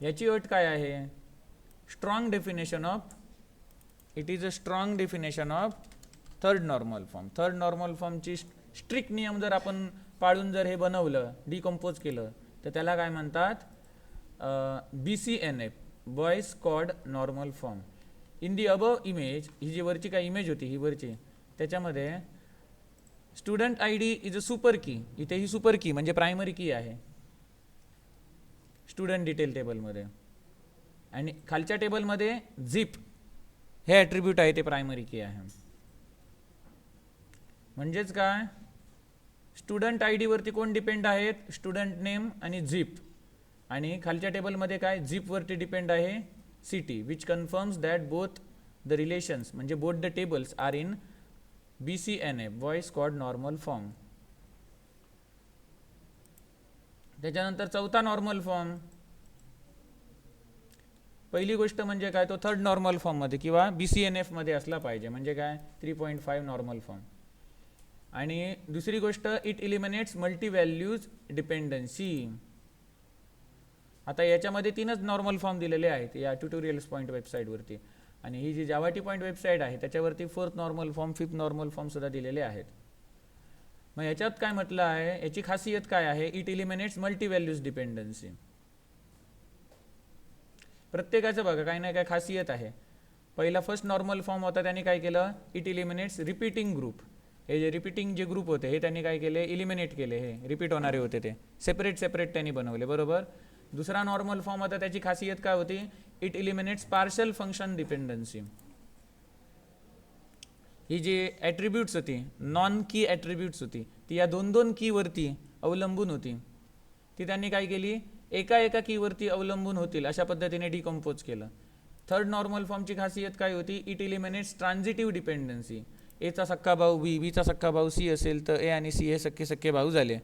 याची अट काय आहे? Strong definition of, it is a strong definition of third normal form. Third normal फॉर्मची स्ट्रिक्ट नियम जर आपण पाळून जर हे बनवलं, डिकम्पोज केलं, तर त्याला काय म्हणतात? BCNF, Boyce Codd normal form. In the above image, ही जी वरची काय इमेज होती ही वरची, त्याच्यामध्ये student I D is a super key. इथे ही सुपर की म्हणजे प्रायमरी की आहे स्टुडंट डिटेल टेबलमध्ये. आणि खालच्या टेबलमध्ये झिप हे ॲट्रिब्यूट आहे, ते प्रायमरी की आहे. म्हणजेच काय? स्टुडंट आय डीवरती कोण डिपेंड आहेत? स्टुडंट नेम आणि झिप. आणि खालच्या टेबलमध्ये काय? झिपवरती डिपेंड आहे city, which confirms that both the relations म्हणजे both the tables are in BCNF, Boyce Codd normal form. त्याच्यानंतर चौथा नॉर्मल फॉर्म. पहिली गोष्ट म्हणजे काय? तो थर्ड नॉर्मल फॉर्ममध्ये किंवा BCNF मध्ये असला पाहिजे. म्हणजे काय? 3.5 नॉर्मल फॉर्म. आणि दुसरी गोष्ट, it eliminates multi values dependency. आता याच्यामध्ये 3च नॉर्मल फॉर्म दिलेले आहेत या ट्युटोरियल्स पॉईंट वेबसाईटवरती. आणि ही जी जावाटी पॉईंट वेबसाईट आहे त्याच्यावरती 4th normal form, 5th normal form सुद्धा दिलेले आहेत. मग याच्यात काय म्हटलं आहे? याची खासियत काय आहे? It eliminates multi values dependency. प्रत्येकाचं बघा काही ना काय खासियत आहे. पहिला फर्स्ट नॉर्मल फॉर्म होता, त्यांनी काय केलं? It eliminates repeating group. हे जे रिपीटिंग जे ग्रुप होते हे त्यांनी काय केले? इलिमिनेट केले. हे रिपीट होणारे होते ते सेपरेट त्यांनी बनवले. बरोबर. दुसरा नॉर्मल फॉर्म होता, त्याची खासियत काय होती? It eliminates partial function dependency. ही जी ॲट्रिब्यूट्स होती, नॉन की ॲट्रिब्यूट्स होती, ती या दोन दोन कीवरती अवलंबून होती. ती त्यांनी काय केली, एका एका कीवरती अवलंबून होतील अशा पद्धतीने डिकम्पोज केलं. थर्ड नॉर्मल फॉर्मची खासियत काय होती, इट इलिमिनेट्स ट्रान्झिटिव्ह डिपेंडन्सी. एचा सक्का भाऊ बी, बीचा सक्का भाऊ सी असेल तर ए आणि सी हे सक्के सक्के भाऊ झाले.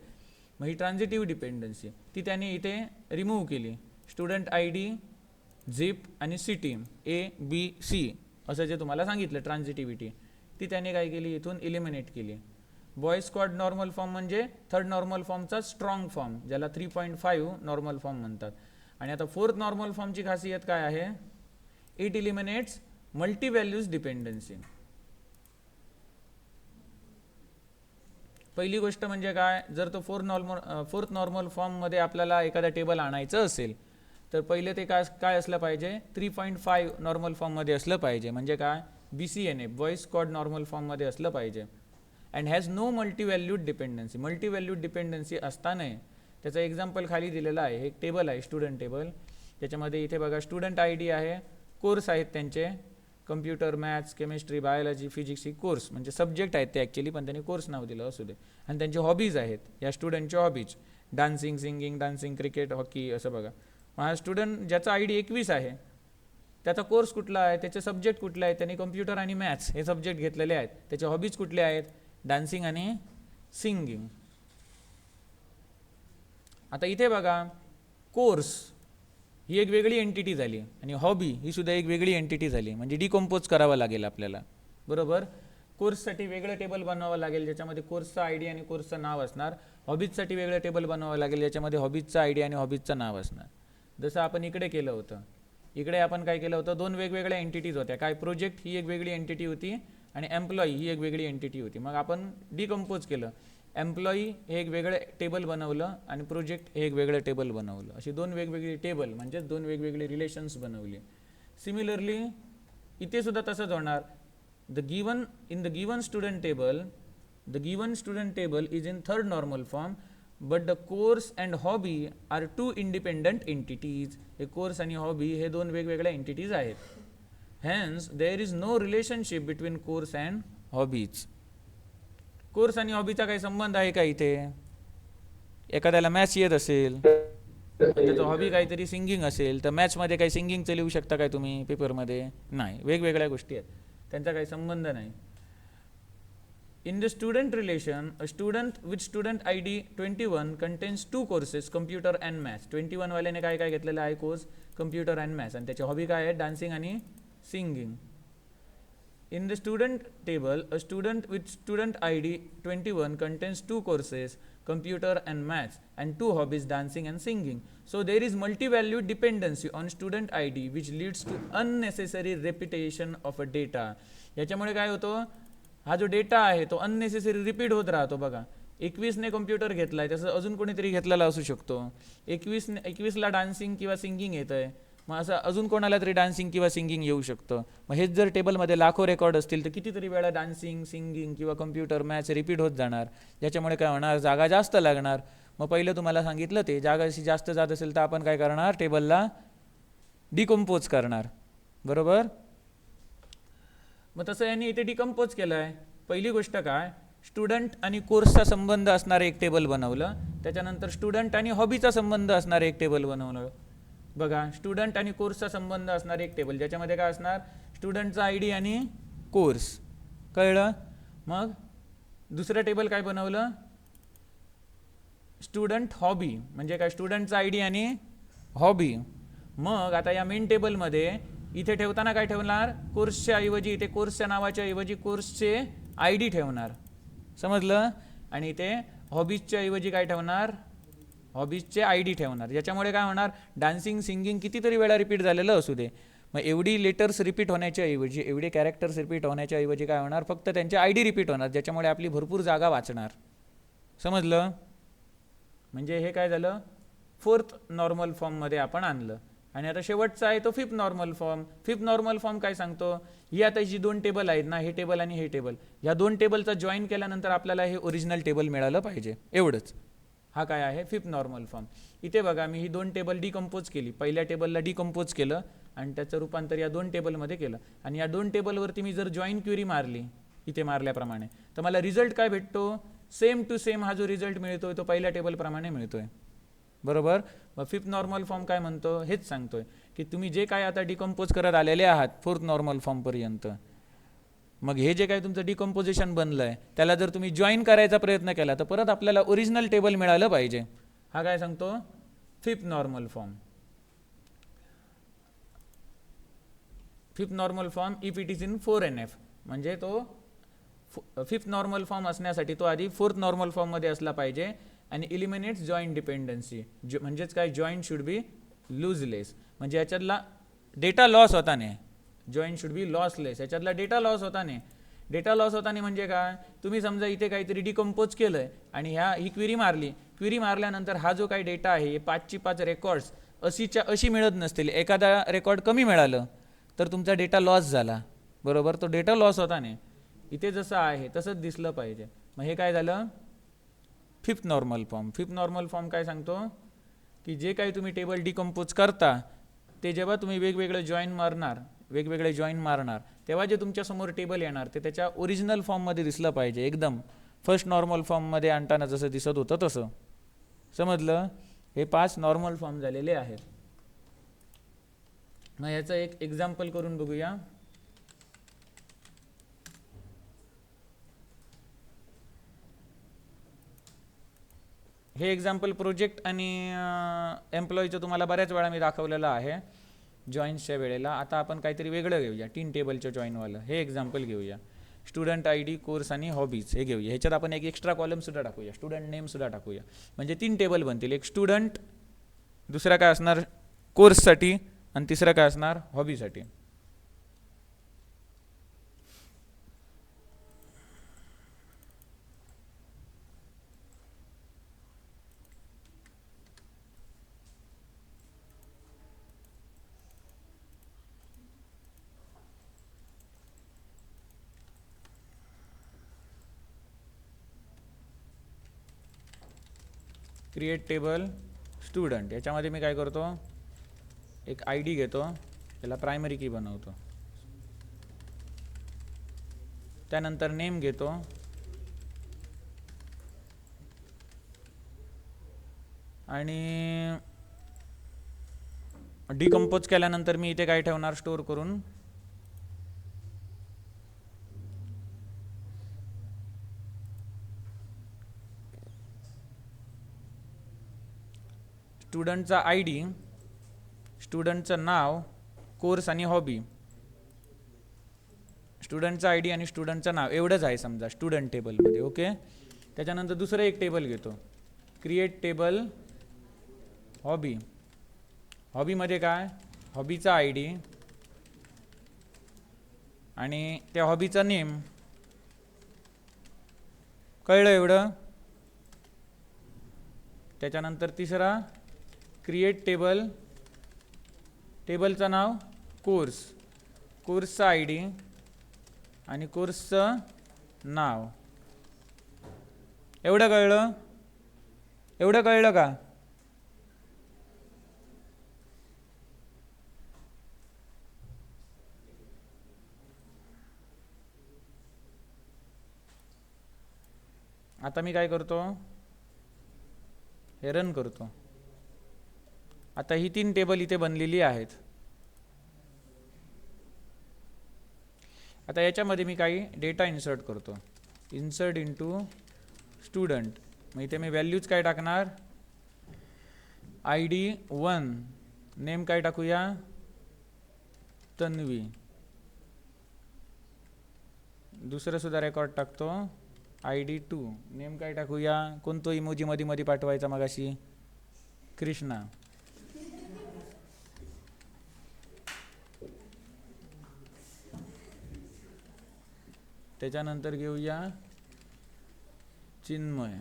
मग ही ट्रान्झिटिव्ह डिपेंडन्सी ती त्यांनी इथे रिमूव्ह केली. स्टुडंट आय डी, झिप आणि सिटी, ए बी सी असं जे तुम्हाला सांगितलं ट्रान्झिटिव्हिटी, ती त्यांनी काय केली, इथून इलिमिनेट केली. बॉय स्क्वॉड नॉर्मल फॉर्म म्हणजे थर्ड नॉर्मल फॉर्मचा स्ट्रॉंग फॉर्म, ज्याला 3.5 नॉर्मल फॉर्म म्हणतात. आणि आता फोर्थ नॉर्मल फॉर्मची खासियत काय आहे, it eliminates multi values dependency. पहिली गोष्ट म्हणजे काय, जर तो फोर्थ नॉर्मल फॉर्ममध्ये आपल्याला एखादा टेबल आणायचं असेल तर पहिले ते काय असलं पाहिजे, 3.5 नॉर्मल फॉर्ममध्ये असलं पाहिजे. म्हणजे काय, BCNF बॉय स्क्वॉड नॉर्मल फॉर्ममध्ये असलं पाहिजे. And has no multi valued dependency. Multi valued dependency असताना त्याचं एक्झाम्पल खाली दिलेलं आहे. हे एक टेबल आहे, स्टुडंट टेबल. त्याच्यामध्ये इथे बघा स्टुडंट आय डी आहे, कोर्स आहेत त्यांचे, computer, maths, chemistry, biology, physics ही कोर्स म्हणजे सब्जेक्ट आहेत ते ॲक्च्युली, पण त्यांनी कोर्स नाव दिलं असू दे. आणि त्यांचे हॉबीज आहेत, या स्टुडंटच्या hobbies dancing, singing, cricket, hockey असं बघा. मग हा स्टुडंट ज्याचा आय डी 21 आहे, त्याचा कोर्स कुठला आहे, त्याचे सब्जेक्ट कुठले आहेत, त्यांनी कम्प्युटर आणि मॅथ्स हे सब्जेक्ट घेतलेले आहेत. त्याचे हॉबीज कुठले आहेत, डान्सिंग आणि सिंगिंग. आता इथे बघा कोर्स ही एक वेगळी एंटिटी झाली आणि हॉबी ही सुद्धा एक वेगळी एंटिटी झाली. म्हणजे डिकम्पोज करावं लागेल आपल्याला, बरोबर. कोर्ससाठी वेगळं टेबल बनवावं लागेल ज्याच्यामध्ये कोर्सचा आय डी आणि कोर्सचं नाव असणार. हॉबीजसाठी वेगळं टेबल बनवावं लागेल ज्याच्यामध्ये हॉबीजचा आय डी आणि हॉबीजचं नाव असणार. जसं आपण इकडे केलं होतं. इकडे आपण काय केलं होतं, दोन वेगवेगळ्या एंटिटीज होत्या. काय, प्रोजेक्ट ही एक वेगळी एंटिटी होती आणि एम्प्लॉई ही एक वेगळी एंटिटी होती. मग आपण डिकम्पोज केलं. एम्प्लॉई हे एक वेगळं टेबल बनवलं आणि प्रोजेक्ट हे एक वेगळं टेबल बनवलं. अशी दोन वेगवेगळी टेबल म्हणजे दोन वेगवेगळे रिलेशन्स बनवली. सिमिलरली इथे सुद्धा तसंच होणार. in the given student table, the given student table is in third normal form, but the course and hobby are two independent entities. हे कोर्स आणि हॉबी हे दोन वेगवेगळ्या एंटिटीज आहेत. Hence there is no relationship between course and hobbies. Course आणि हॉबीचा काही संबंध आहे का इथे? एखाद्याला मॅथ्स येत असेल, त्याचं हॉबी काहीतरी सिंगिंग असेल तर मॅथ्समध्ये काही सिंगिंगचं लिहू शकता काय तुम्ही पेपरमध्ये? नाही, वेगवेगळ्या गोष्टी आहेत, त्यांचा काही संबंध नाही. In the student relation, a student with student ID 21 contains two courses, computer and maths. 21 वाल्याने काय काय घेतलेलं आहे कोर्स, कम्प्युटर अँड मॅथ्स, आणि त्याची हॉबी काय आहे, डान्सिंग आणि singing. In the student table, a student with student ID 21 contains two courses, computer and maths, and two hobbies, dancing and singing. So there is multi-valued dependency on student ID which leads to unnecessary repetition of a data. याच्यामुळे काय होतं, हा जो डेटा आहे तो अननेसेसरी रिपीट होत राहतो. बघा, 21ने कम्प्युटर घेतलाय, तसं अजून कोणीतरी घेतलेला असू शकतो. 21ला डान्सिंग किंवा सिंगिंग येत आहे, मग असं अजून कोणाला तरी डान्सिंग किंवा सिंगिंग येऊ शकतं. मग हेच जर टेबलमध्ये लाखो रेकॉर्ड असतील तर कितीतरी वेळा डान्सिंग, सिंगिंग किंवा कम्प्युटर, मॅथ्स रिपीट होत जाणार. ज्याच्यामुळे काय होणार, जागा जास्त लागणार. मग पहिलं तुम्हाला सांगितलं ते जागा जास्त जात असेल तर आपण काय करणार, टेबलला डिकम्पोज करणार, बरोबर. मग तसं यांनी इथे डिकम्पोज केलं आहे. पहिली गोष्ट काय, स्टुडंट आणि कोर्सचा संबंध असणारं एक टेबल बनवलं. त्याच्यानंतर स्टुडंट आणि हॉबीचा संबंध असणारं एक टेबल बनवलं. बघा, स्टुडंट आणि कोर्सचा संबंध असणारं एक टेबल ज्याच्यामध्ये काय असणार, स्टुडंटचा आय डी आणि कोर्स, कळलं. मग दुसरं टेबल काय बनवलं, स्टुडंट हॉबी, म्हणजे काय, स्टुडंटचा आय डी आणि हॉबी. मग आता या मेन टेबलमध्ये इथे ठेवताना काय ठेवणार, कोर्सच्या ऐवजी इथे कोर्सच्या नावाच्या ऐवजी कोर्सचे आय डी ठेवणार, समजलं. आणि इथे हॉबीजच्या ऐवजी काय ठेवणार, हॉबीजचे आय डी ठेवणार. याच्यामुळे काय होणार, डान्सिंग, सिंगिंग कितीतरी वेळा रिपीट झालेलं असू दे, मग एवढी लेटर्स रिपीट होण्याच्या ऐवजी, एवढे कॅरेक्टर्स रिपीट होण्याच्या ऐवजी काय होणार, फक्त त्यांचे आय डी रिपीट होणार, ज्याच्यामुळे आपली भरपूर जागा वाचणार, समजलं. म्हणजे हे काय झालं, फोर्थ नॉर्मल फॉर्ममध्ये आपण आणलं. आणि आता शेवटचा आहे तो fifth normal form. Fifth normal form काय सांगतो, ही आता जी दोन टेबल आहेत ना, हे टेबल आणि हे टेबल, या दोन टेबलचा जॉईन केल्यानंतर आपल्याला हे ओरिजिनल टेबल मिळालं पाहिजे, एवढंच. हा काय आहे, फिफ्थ नॉर्मल फॉर्म. इथे बघा, मी ही दोन टेबल डिकम्पोज केली. पहिल्या टेबलला डिकम्पोज केलं आणि त्याचं रूपांतर या दोन टेबलमध्ये केलं. आणि या दोन टेबलवरती मी जर जॉईन क्वेरी मारली इथे मारल्याप्रमाणे, तर मला रिझल्ट काय भेटतो, सेम टू सेम हा जो रिझल्ट मिळतोय तो पहिल्या टेबलप्रमाणे मिळतोय, बरोबर. मग फिफ्थ नॉर्मल फॉर्म काय म्हणतो, हेच सांगतोय की तुम्ही जे काय आता डिकम्पोज करत आलेले आहात फोर्थ नॉर्मल फॉर्मपर्यंत, मग हे जे काही तुमचं डिकम्पोजिशन बनलं आहे त्याला जर तुम्ही जॉईन करायचा प्रयत्न केला तर परत आपल्याला ओरिजिनल टेबल मिळालं पाहिजे. हा काय सांगतो, fifth normal form. Fifth normal form if it is in 4NF, म्हणजे तो फिफ्थ नॉर्मल फॉर्म असण्यासाठी तो आधी फोर्थ नॉर्मल फॉर्ममध्ये असला पाहिजे. आणि इलिमिनेट्स जॉईंट डिपेंडन्सी, म्हणजेच काय, जॉईंट शुड बी लूजलेस, म्हणजे याच्यातला डेटा लॉस होता नाही, जॉईंट शुड बी लॉसलेस, याच्यातला डेटा लॉस होता नाही. डेटा लॉस होता नाही म्हणजे काय, तुम्ही समजा इथे काहीतरी डिकम्पोज केलं आहे आणि ही क्वेरी मारली, क्वेरी मारल्यानंतर हा जो काही डेटा आहे हे 5ची 5 रेकॉर्ड्स अशी मिळत नसतील, एखादा रेकॉर्ड कमी मिळालं तर तुमचा डेटा लॉस झाला, बरोबर. तो डेटा लॉस होता नाही, इथे जसं आहे तसंच दिसलं पाहिजे. मग हे काय झालं, fifth normal form. Fifth normal form काय सांगतो की जे काही तुम्ही टेबल डिकम्पोज करता ते जेव्हा तुम्ही वेगवेगळे जॉईन मारणार तेव्हा जे तुमच्यासमोर टेबल येणार ते त्याच्या ओरिजिनल फॉर्ममध्ये दिसलं पाहिजे, एकदम फर्स्ट नॉर्मल फॉर्ममध्ये आणताना जसं दिसत होतं तसं, समजलं. हे 5 नॉर्मल फॉर्म झालेले आहेत. मग याचं एक एक्झाम्पल करून बघूया. हे एक्झाम्पल प्रोजेक्ट आणि एम्प्लॉईचं तुम्हाला बऱ्याच वेळा मी दाखवलेलं आहे जॉईन्सच्या वेळेला. आता आपण काहीतरी वेगळं घेऊया, 3 टेबलच्या जॉईनवालं. हे एक्झाम्पल घेऊया, स्टुडंट ID, कोर्स आणि हॉबीज हे घेऊया. ह्याच्यात आपण एक एक्स्ट्रा कॉलमसुद्धा टाकूया, स्टुडंट नेमसुद्धा टाकूया, म्हणजे 3 टेबल बनतील. एक स्टुडंट, दुसरा काय असणार कोर्ससाठी, आणि तिसरा काय असणार हॉबीसाठी. क्रिएट टेबल स्टुडंट, याच्यामध्ये मी काय करतो, एक ID घेतो, त्याला प्रायमरी की बनवतो, त्यानंतर नेम घेतो, आणि डिकम्पोज केल्यानंतर मी इथे काय ठेवणार, स्टोअर करून स्टुडंटचा ID, स्टुडंटचं नाव, कोर्स आणि हॉबी. स्टुडंटचा ID आणि स्टुडंटचं नाव एवढंच आहे समजा स्टुडंट टेबलमध्ये, ओके. त्याच्यानंतर दुसरं एक टेबल घेतो, क्रिएट टेबल हॉबी. हॉबीमध्ये काय, हॉबीचा ID आणि त्या हॉबीचा नेम. कळलं एवढं. त्याच्यानंतर तिसरा क्रिएट टेबल, टेबलचं नाव कोर्स, कोर्सचा ID आणि कोर्सचं नाव. एवढं कळलं, एवढं कळलं का. आता मी काय करतो, हे रन करतो. आता ही 3 टेबल इथे बनलेली आहेत. आता याच्यामध्ये मी काही डेटा इन्सर्ट करतो, इन्सर्ट इंटू स्टुडंट. मग इथे मी व्हॅल्यूज काय टाकणार, ID 1, नेम काय टाकूया, तन्वी. दुसरं सुद्धा रेकॉर्ड टाकतो, ID 2, नेम काय टाकूया, कोणतो इमोजी मध्ये पाठवायचा मगाशी, कृष्णा. त्याच्यानंतर घेऊया चिन्मय.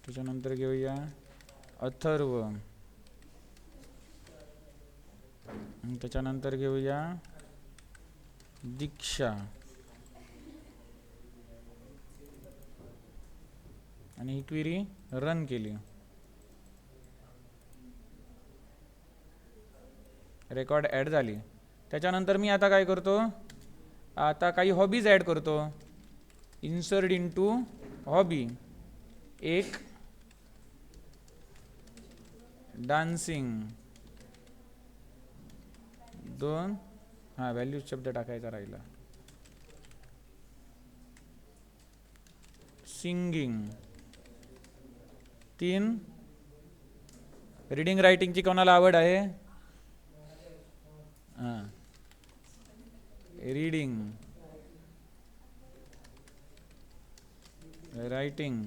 त्याच्यानंतर घेऊया अथर्व. त्याच्यानंतर घेऊया दीक्षा. आणि ही क्वेरी रन केली. रेकॉर्ड ॲड झाली. त्याच्यानंतर मी आता काय करतो, आता काही हॉबीज ॲड करतो. इन्सर्ट इनटू हॉबी, एक डान्सिंग, 2 व्हॅल्यूज शब्द टाकायचा राहिला, सिंगिंग, 3 रीडिंग रायटिंगची कोणाला आवड आहे? रीडिंग, रायटिंग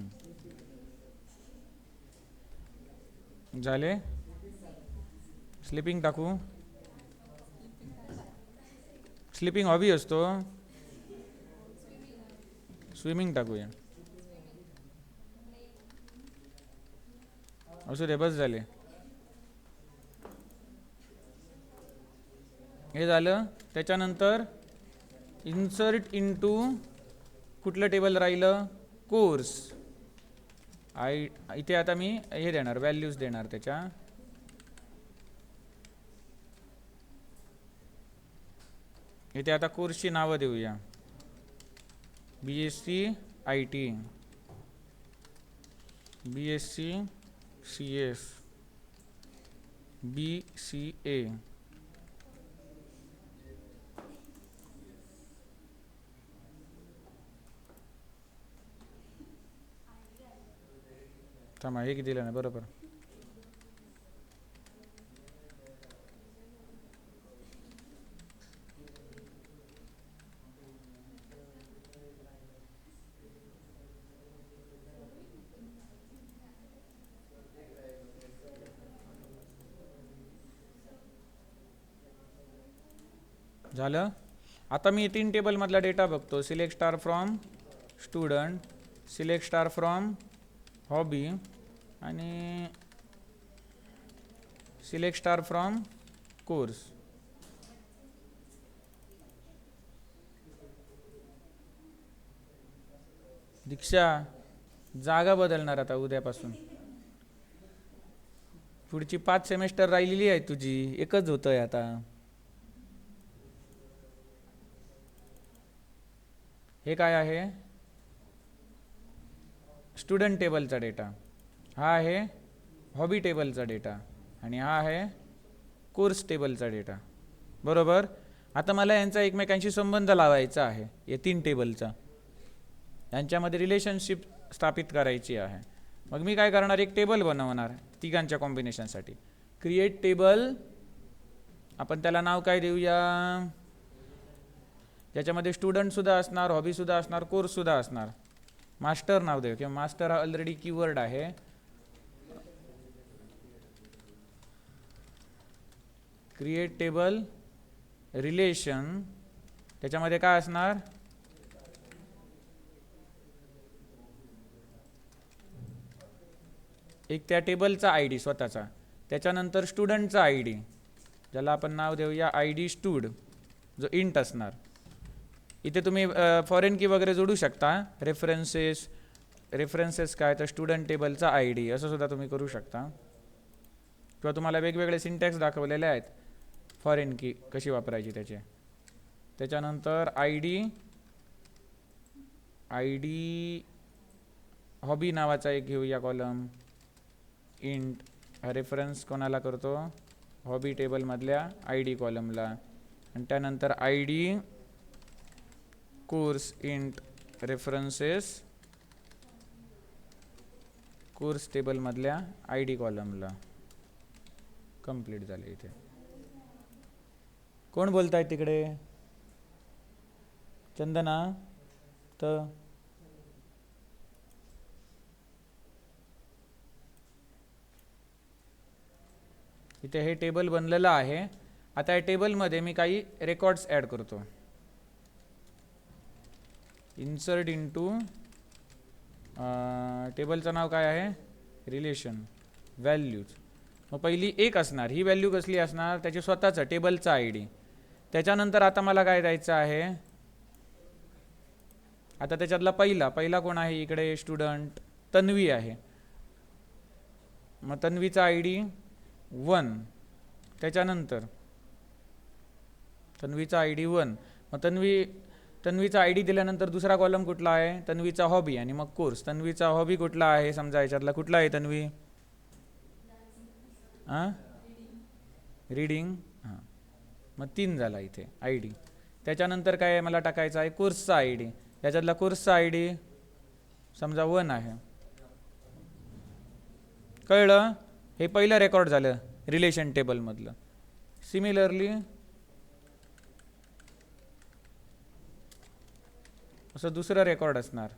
झाले. स्लीपिंग टाकू, स्लीपिंग हॉबी असतो. स्विमिंग टाकूया, असू दे, बस झाले. हे झालं. त्याच्यानंतर इन्सर्ट इनटू कुठलं टेबल राहिलं? कोर्स. इथे आता मी हे देणार, व्हॅल्यूज देणार त्याच्या. इथे आता कोर्सची नावं देऊया. BSc IT, BSc CS, BCA, थांबा, हे दिलं ना बरोबर. झालं. आता मी 3 टेबलमधला डेटा बघतो. Select star from student, select star from hobby आणि सिलेक्ट स्टार फ्रॉम कोर्स. दीक्षा, जागा बदलणार आता उद्यापासून. पुढची 5 सेमेस्टर राहिलेली आहे तुझी, एकच होतंय आता. हे काय आहे? स्टुडंट टेबलचा डेटा. हा आहे हॉबी टेबलचा डेटा आणि हा आहे कोर्स टेबलचा डेटा. बरोबर. आता मला यांचा एकमेकांशी संबंध लावायचा आहे, या 3 टेबलचा. यांच्यामध्ये रिलेशनशिप स्थापित करायची आहे. मग मी काय करणार, एक टेबल बनवणार तिघांच्या कॉम्बिनेशनसाठी. क्रिएट टेबल, आपण त्याला नाव काय देऊया? ज्याच्यामध्ये स्टुडंटसुद्धा असणार, हॉबीसुद्धा असणार, कोर्ससुद्धा असणार. मास्टर नाव देऊ, किंवा मास्टर हा ऑलरेडी कीवर्ड आहे. क्रिएट टेबल रिलेशन, त्याच्यामध्ये काय असणार? एक त्या टेबलचा ID स्वतःचा, त्याच्यानंतर स्टुडंटचा ID, ज्याला आपण नाव देऊया ID स्टूड, जो इंट असणार. इथे तुम्ही फॉरेन की वगैरे जोडू शकता. रेफरन्सेस काय, तर स्टुडंट टेबलचा ID असं सुद्धा तुम्ही करू शकता. किंवा तुम्हाला वेगवेगळे सिंटॅक्स दाखवलेले आहेत फॉरेन की कशी वापरायची त्याचे. त्याच्यानंतर ID हॉबी नावाचा एक घेऊया कॉलम, इंट. रेफरन्स कोणाला करतो? हॉबी टेबलमधल्या ID कॉलमला. आणि त्यानंतर ID course int references course टेबलमधल्या ID कॉलमला. कंप्लीट झाले. इथे कोण बोलताय तिकडे? चंदना. तर इथे हे टेबल बनलेलं आहे. आता या टेबलमध्ये मी काही रेकॉर्ड्स ॲड करतो. इन्सर्ट इनटू टेबलचं नाव काय आहे? Relation, values. मग पहिली 1 असणार. ही व्हॅल्यू कसली असणार? त्याची स्वतःचं टेबलचा ID. त्याच्यानंतर आता मला काय द्यायचं आहे? आता त्याच्यातला पहिला कोण आहे? इकडे स्टुडंट तन्वी आहे. मग तन्वीचा ID 1. त्याच्यानंतर तन्वीचा आय डी 1. मग तन्वीचा आय डी दिल्यानंतर दुसरा कॉलम कुठला आहे? तन्वीचा हॉबी आणि मग कोर्स. तन्वीचा हॉबी कुठला आहे समजा, याच्यातला कुठला आहे तन्वी? हां, रीडिंग. हां, मग 3 झाला इथे आय डी. त्याच्यानंतर काय आहे मला टाकायचा आहे? कोर्सचा आय डी. याच्यातला कोर्सचा आय डी समजा 1 आहे. कळलं? हे पहिलं रेकॉर्ड झालं रिलेशन टेबलमधलं. सिमिलरली असं दुसरं रेकॉर्ड असणार.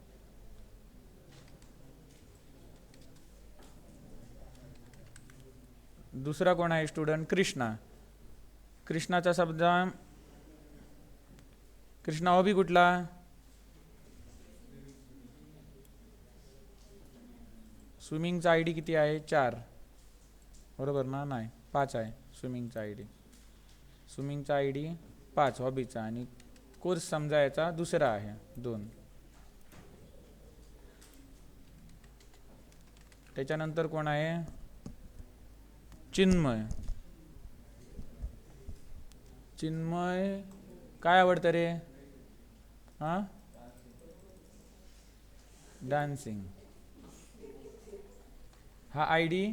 दुसरा कोण आहे स्टुडंट? कृष्णा. कृष्णाचा समजा कृष्णा हॉबी कुठला? स्विमिंगचा आय डी किती आहे? 4. बरोबर ना? नाही, 5 आहे स्विमिंगचा आय डी. स्विमिंगचा आय डी 5 हॉबीचा, आणि कोर्स समजा याचा दुसरा आहे 2. त्याच्यानंतर कोण आहे? चिन्मय. चिन्मय काय आवडतं रे? हां, डान्सिंग. हा आय डी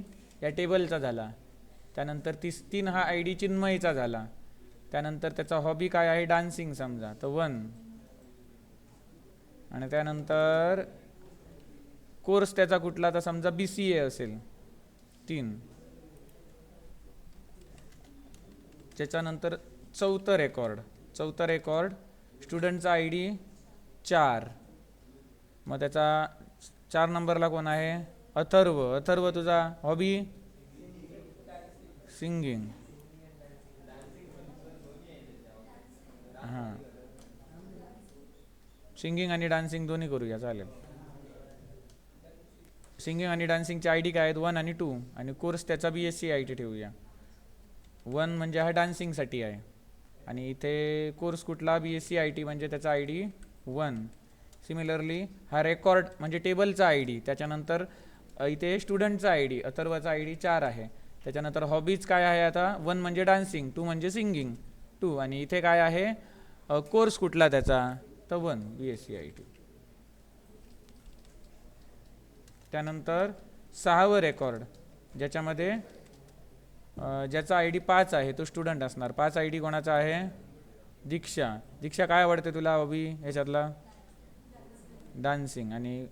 या टेबलचा झाला. त्यानंतर 3 हा आय डी चिन्मयचा झाला. त्यानंतर त्याचा हॉबी काय आहे? डान्सिंग समजा, तर 1. आणि त्यानंतर कोर्स त्याचा कुठला? तर समजा BCA असेल, 3. त्याच्यानंतर चौथं रेकॉर्ड स्टुडंटचा आय डी 4. मग त्याचा 4 नंबरला कोण आहे? अथर्व तुझा हॉबी? सिंगिंग. हां, सिंगिंग आणि डान्सिंग दोन्ही करूया, चालेल. सिंगिंग आणि डान्सिंगचे आय डी काय आहेत? 1 आणि 2. आणि कोर्स त्याचा BSc आय डी ठेवूया. 1 म्हणजे हा डान्सिंगसाठी आहे, आणि इथे कोर्स कुठला? BSc IT, म्हणजे त्याचा आय डी 1. सिमिलरली हा रेकॉर्ड म्हणजे टेबलचा आय डी. त्याच्यानंतर इथे स्टुडंटचा आय डी, अथर्वचा आय डी 4 आहे. त्याच्यानंतर हॉबीज काय आहे आता? 1 म्हणजे डान्सिंग, 2 म्हणजे सिंगिंग, 2. आणि इथे काय आहे? कोर्स कुठला त्याचा? तर 1 BSc IT. त्यानंतर 6वं रेकॉर्ड ज्याच्यामध्ये ज्याचा आय डी 5 आहे तो स्टुडंट असणार. 5 आय डी कोणाचा आहे? दीक्षा काय आवडते तुला हॉबी ह्याच्यातला? डान्सिंग. आणि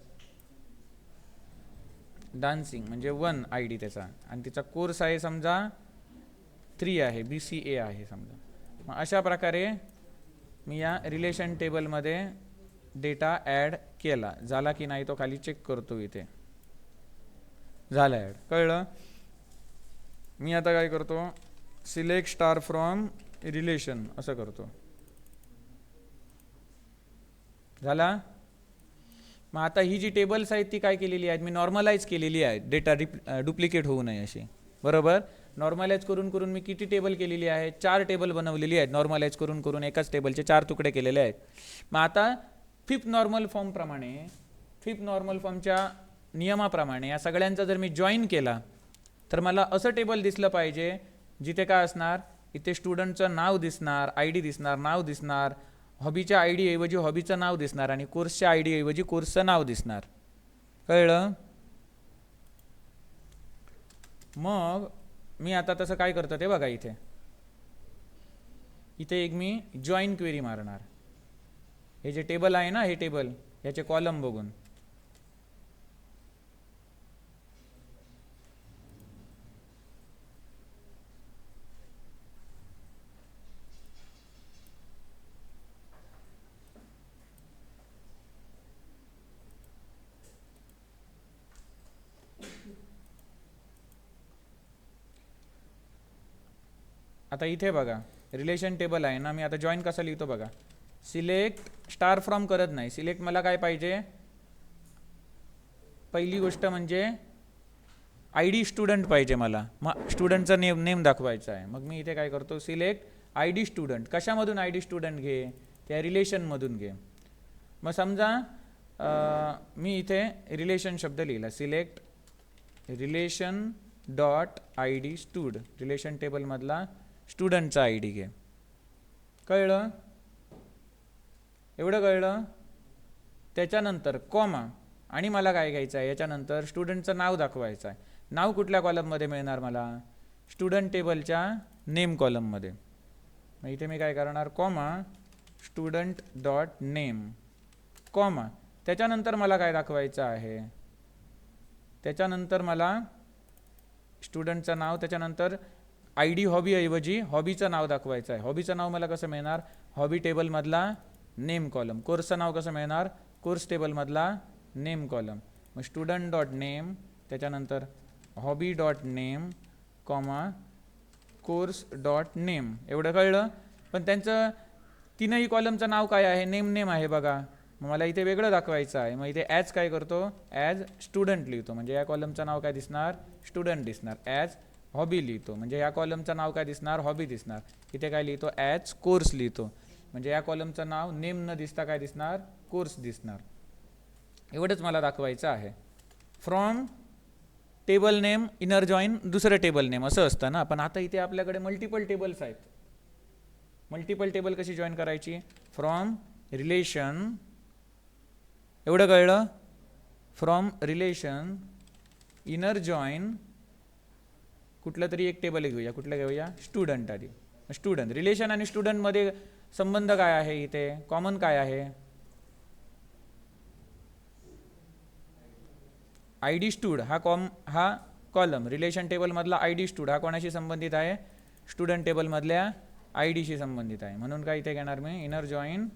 डान्सिंग म्हणजे 1 आय डी त्याचा, आणि तिचा कोर्स आहे समजा 3 आहे, BCA आहे समजा. मग अशा प्रकारे मी या रिलेशन टेबलमध्ये डेटा ॲड केला. झाला की नाही तो खाली चेक करतो इथे. झाला ॲड. कळलं? मी आता काय करतो? सिलेक्ट स्टार फ्रॉम रिलेशन असं करतो. झाला? मग आता ही जी टेबल्स आहेत ती काय केलेली आहेत? मी नॉर्मलाइज केलेली आहे, डेटा डुप्लिकेट होऊ नये अशी. बरोबर? नॉर्मलाइज करून मी किती टेबल केलेली आहे? 4 टेबल बनवलेली आहेत. नॉर्मलाइज करून एकाच टेबलचे 4 तुकडे केलेले आहेत. मग आता 5th नॉर्मल फॉर्मच्या नियमाप्रमाणे या सगळ्यांचा जर मी जॉईन केला तर मला असं टेबल दिसलं पाहिजे जिथे काय असणार? इथे स्टुडंटचं नाव दिसणार, आय डी दिसणार, नाव दिसणार, हॉबीच्या आय डी ऐवजी हॉबीचं नाव दिसणार, आणि कोर्सच्या आय डी ऐवजी कोर्सचं नाव दिसणार. कळलं? मग मी आता तसं काय करतो ते बघा. इथे एक मी जॉईन क्वेरी मारणार. हे जे टेबल आहे ना, हे टेबल याचे कॉलम बघून. आता इथे बघा रिलेशन टेबल आहे ना, मी आता जॉईन कसं लिहितो बघा. सिलेक्ट स्टार फ्रॉम करत नाही. सिलेक्ट मला काय पाहिजे? पहिली गोष्ट म्हणजे आय डी स्टुडंट पाहिजे मला. मग स्टुडंटचा नेम दाखवायचा आहे. मग मी इथे काय करतो? Select I D student. कशामधून आय डी स्टुडंट घे? त्या रिलेशनमधून घे. मग समजा मी इथे रिलेशन शब्द लिहिला. Select relation dot I D stud. Relation टेबलमधला स्टुडंटचा आय डी घे. कळलं? एवढं कळलं? त्याच्यानंतर कॉमा, आणि मला काय घ्यायचं आहे, याच्यानंतर स्टुडंटचं नाव दाखवायचं आहे. नाव कुठल्या कॉलममध्ये मिळणार मला? स्टुडंट टेबलच्या नेम कॉलममध्ये. मग इथे मी काय करणार, comma student dot name comma, त्याच्यानंतर मला काय दाखवायचं आहे, त्याच्यानंतर मला स्टुडंटचं नाव, त्याच्यानंतर आय डी हॉबी ऐवजी हॉबीचं नाव दाखवायचं आहे. हॉबीचं नाव मला कसं मिळणार, हॉबी टेबलमधला नेम कॉलम. कोर्सचं नाव कसं मिळणार, कोर्स टेबलमधला नेम कॉलम. मग स्टुडंट डॉट नेम, त्याच्यानंतर hobby dot name comma course dot name. एवढं कळलं? पण त्यांचं तीनही कॉलमचं नाव काय आहे, नेम नेम आहे बघा. मग मला इथे वेगळं दाखवायचं आहे. मग इथे ॲज काय करतो, ॲज स्टुडंट लिहितो, म्हणजे या कॉलमचं नाव काय दिसणार, स्टुडंट दिसणार. ॲज हॉबी लिहितो, म्हणजे या कॉलमचं नाव काय दिसणार, हॉबी दिसणार. इथे काय लिहितो, ॲज कोर्स लिहितो, म्हणजे या कॉलमचं नाव नेम न दिसता काय दिसणार, कोर्स दिसणार. एवढंच मला दाखवायचं आहे. From table name inner join दुसरं टेबल नेम असं असतं ना. पण आता इथे आपल्याकडे मल्टिपल टेबल्स आहेत. मल्टिपल टेबल कशी जॉईन करायची, फ्रॉम रिलेशन, एवढं कळलं? फ्रॉम रिलेशन इनर जॉईन कुठलं तरी एक टेबल घेऊया. कुठलं घेऊया, स्टुडंट आधी. स्टुडंट, रिलेशन आणि स्टुडंटमध्ये संबंध काय आहे, इथे कॉमन काय आहे, आय डी स्टूड हा कॉलम रिलेशन टेबलमधला आय डी स्टूड हा कोणाशी संबंधित आहे, स्टुडंट टेबलमधल्या आय डीशी संबंधित आहे. म्हणून काय इथे घेणार मी, inner join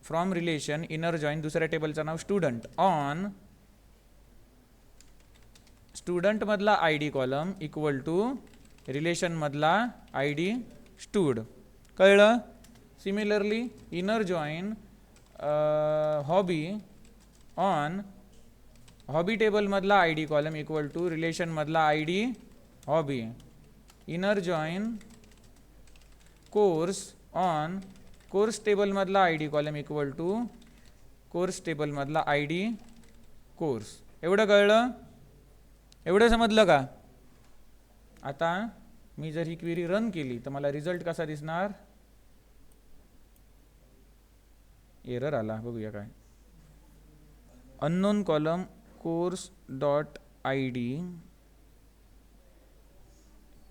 from relation inner join दुसऱ्या टेबलचं नाव स्टुडंट ऑन स्टुडंट मधला I D column equal to relation मधला आय डी स्टूड. कळलं? Similarly inner join hobby on hobby टेबलमधला I D column equal to रिलेशनमधला I D hobby. Inner join course on course टेबलमधला I D column equal to course टेबलमधला आय डी कोर्स. एवढं कळलं? एवढं समजलं का? आता मी जर ही क्वेरी रन केली तर मला रिझल्ट कसा दिसणार, एरर आला, बघूया काय. Unknown column course dot I D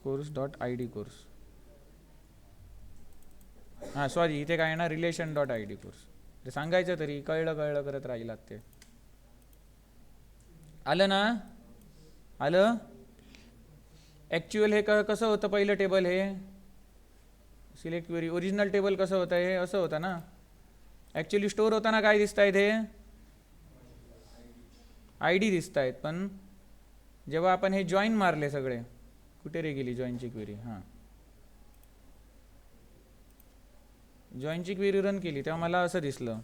course. हां सॉरी, इथे काय येणार, relation dot I D course. ते सांगायचं तरी, कळलं करत राहिलात ते. आलं ना? आलं? ॲक्च्युअल हे कसं होतं, पहिलं टेबल हे सिलेक्ट क्वेरी ओरिजिनल टेबल कसं होतं, हे असं होतं ना. ॲक्च्युअली स्टोअर होताना काय दिसत आहेत, हे आय डी दिसत आहेत. पण जेव्हा आपण हे जॉईन मारले सगळे, कुठे रे गेली जॉईनची क्वेरी, हां जॉईनची क्वेरी रन केली तेव्हा मला असं दिसलं,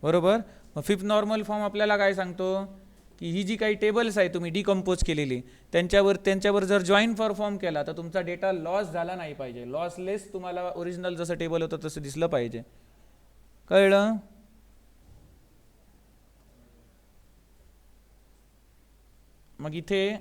बरोबर. मग फिफ्थ नॉर्मल फॉर्म आपल्याला काय सांगतो की ही जी काही टेबल्स आहे तुम्ही डिकम्पोज केलेली त्यांच्यावर जर जॉईन परफॉर्म केला तर तुमचा डेटा लॉस झाला नाही पाहिजे. लॉसलेस तुम्हाला ओरिजिनल जसं टेबल होतं तसं दिसलं पाहिजे. कळलं? मग इथे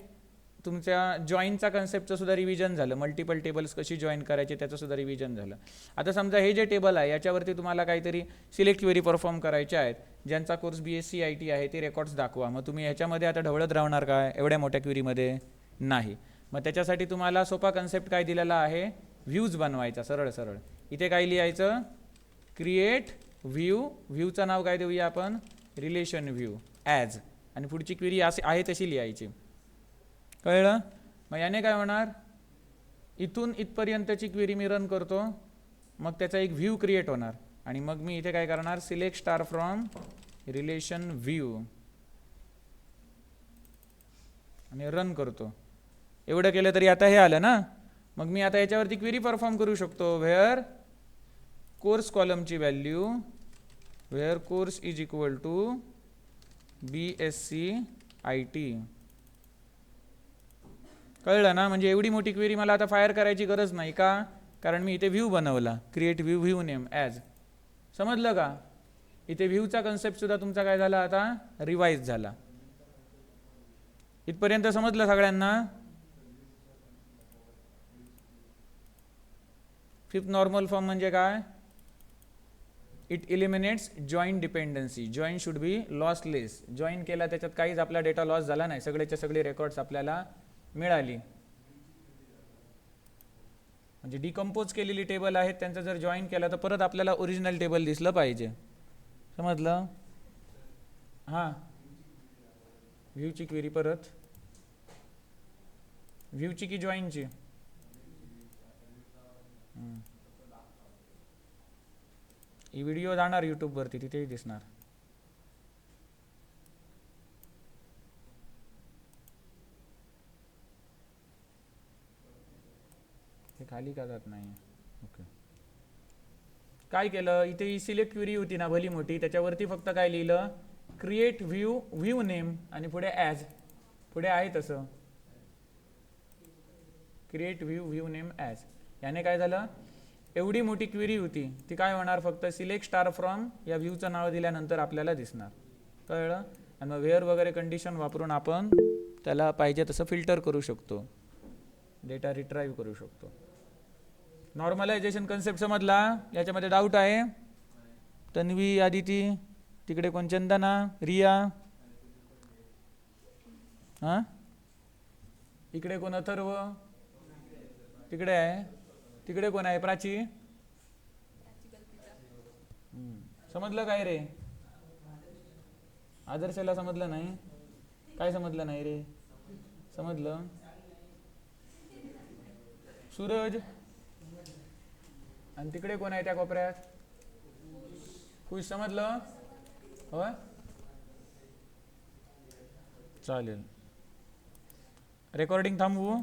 तुमच्या जॉईनचा कन्सेप्टचं सुद्धा रिव्हिजन झालं. मल्टिपल टेबल्स कशी जॉईन करायचे त्याचं सुद्धा रिव्हिजन झालं. आता समजा हे जे टेबल आहे याच्यावरती तुम्हाला काहीतरी सिलेक्ट क्वेरी परफॉर्म करायचे आहेत. ज्यांचा कोर्स BSc IT आहे ते रेकॉर्ड्स दाखवा. मग तुम्ही ह्याच्यामध्ये आता ढवळत राहणार काय एवढ्या मोठ्या क्वेरीमध्ये? नाही. मग त्याच्यासाठी तुम्हाला सोपा कन्सेप्ट काय दिलेला आहे, व्ह्यूज बनवायचा. सरळ सरळ इथे काय लिहायचं, क्रिएट व्ह्यू. व्ह्यूचं नाव काय देऊया आपण, रिलेशन व्ह्यू ॲज. आणि पुढची क्वेरी आहे तशी लिहायची. कळलं? मग याने काय होणार, इथून इथपर्यंतची क्वेरी मी रन करतो, मग त्याचा एक व्ह्यू क्रिएट होणार. आणि मग मी इथे काय करणार, select star from relation view आणि रन करतो. एवढं केलं तरी आता हे आलं ना. मग मी आता याच्यावरती क्वेरी परफॉर्म करू शकतो. व्हेअर कोर्स कॉलमची value, where course is equal to BSc IT. कळलं ना? म्हणजे एवढी मोठी क्वेरी मला आता फायर करायची गरज नाही का, कारण मी इथे व्ह्यू बनवला, create view, view name as. समजलं का? इथे व्ह्यूचा कन्सेप्ट सुद्धा तुमचा काय झाला, आता रिवाइज झाला. इथपर्यंत समजलं सगळ्यांना? फिफ्थ नॉर्मल फॉर्म म्हणजे काय? It eliminates joint dependency. Joint should be lossless. Join केला त्याच्यात काहीच आपला डेटा लॉस झाला नाही, सगळेच्या सगळे रेकॉर्ड्स आपल्याला मिळाली. म्हणजे डिकम्पोज केलेली टेबल आहेत त्यांचं जर जॉईन केला तर परत आपल्याला ओरिजिनल टेबल दिसलं पाहिजे. समजलं? हां, व्ह्यूची क्वेरी परत. व्ह्यूची की जॉईनची? ही व्हिडिओ जाणार यूट्यूबवरती, तिथेही दिसणार. हे खाली का जात नाही? ओके. काय केलं इथे? ही सिलेक्ट क्वेरी होती ना भली मोठी, त्याच्यावरती फक्त काय लिहिलं? क्रिएट व्ह्यू नेम आणि पुढे ॲज. पुढे आहे तसं क्रिएट व्ह्यू नेम ॲज. याने काय झालं? एवढी मोठी क्वेरी होती ती काय होणार? फक्त सिलेक्ट स्टार फ्रॉम या व्ह्यूचं नाव दिल्यानंतर आपल्याला दिसणार. कळलं? आणि मग वेअर वगैरे कंडिशन वापरून आपण त्याला पाहिजे तसं फिल्टर करू शकतो, डेटा रिट्राईव्ह करू शकतो. नॉर्मलायझेशन कन्सेप्ट समजला? याच्यामध्ये डाऊट आहे? तन्वी, आदिती, तिकडे कोण? चंदना, रिया, हां, इकडे कोण? अथर्व, तिकडे आहे. तिकडे कोण आहे? प्राची. समजलं काय रे? आदर्शला समजलं नाही? काय समजलं नाही रे? समजलं? सूरज, आणि तिकडे कोण आहे त्या कोपऱ्यात? खुश. समजलं? हो, चालेल. रेकॉर्डिंग थांबवू?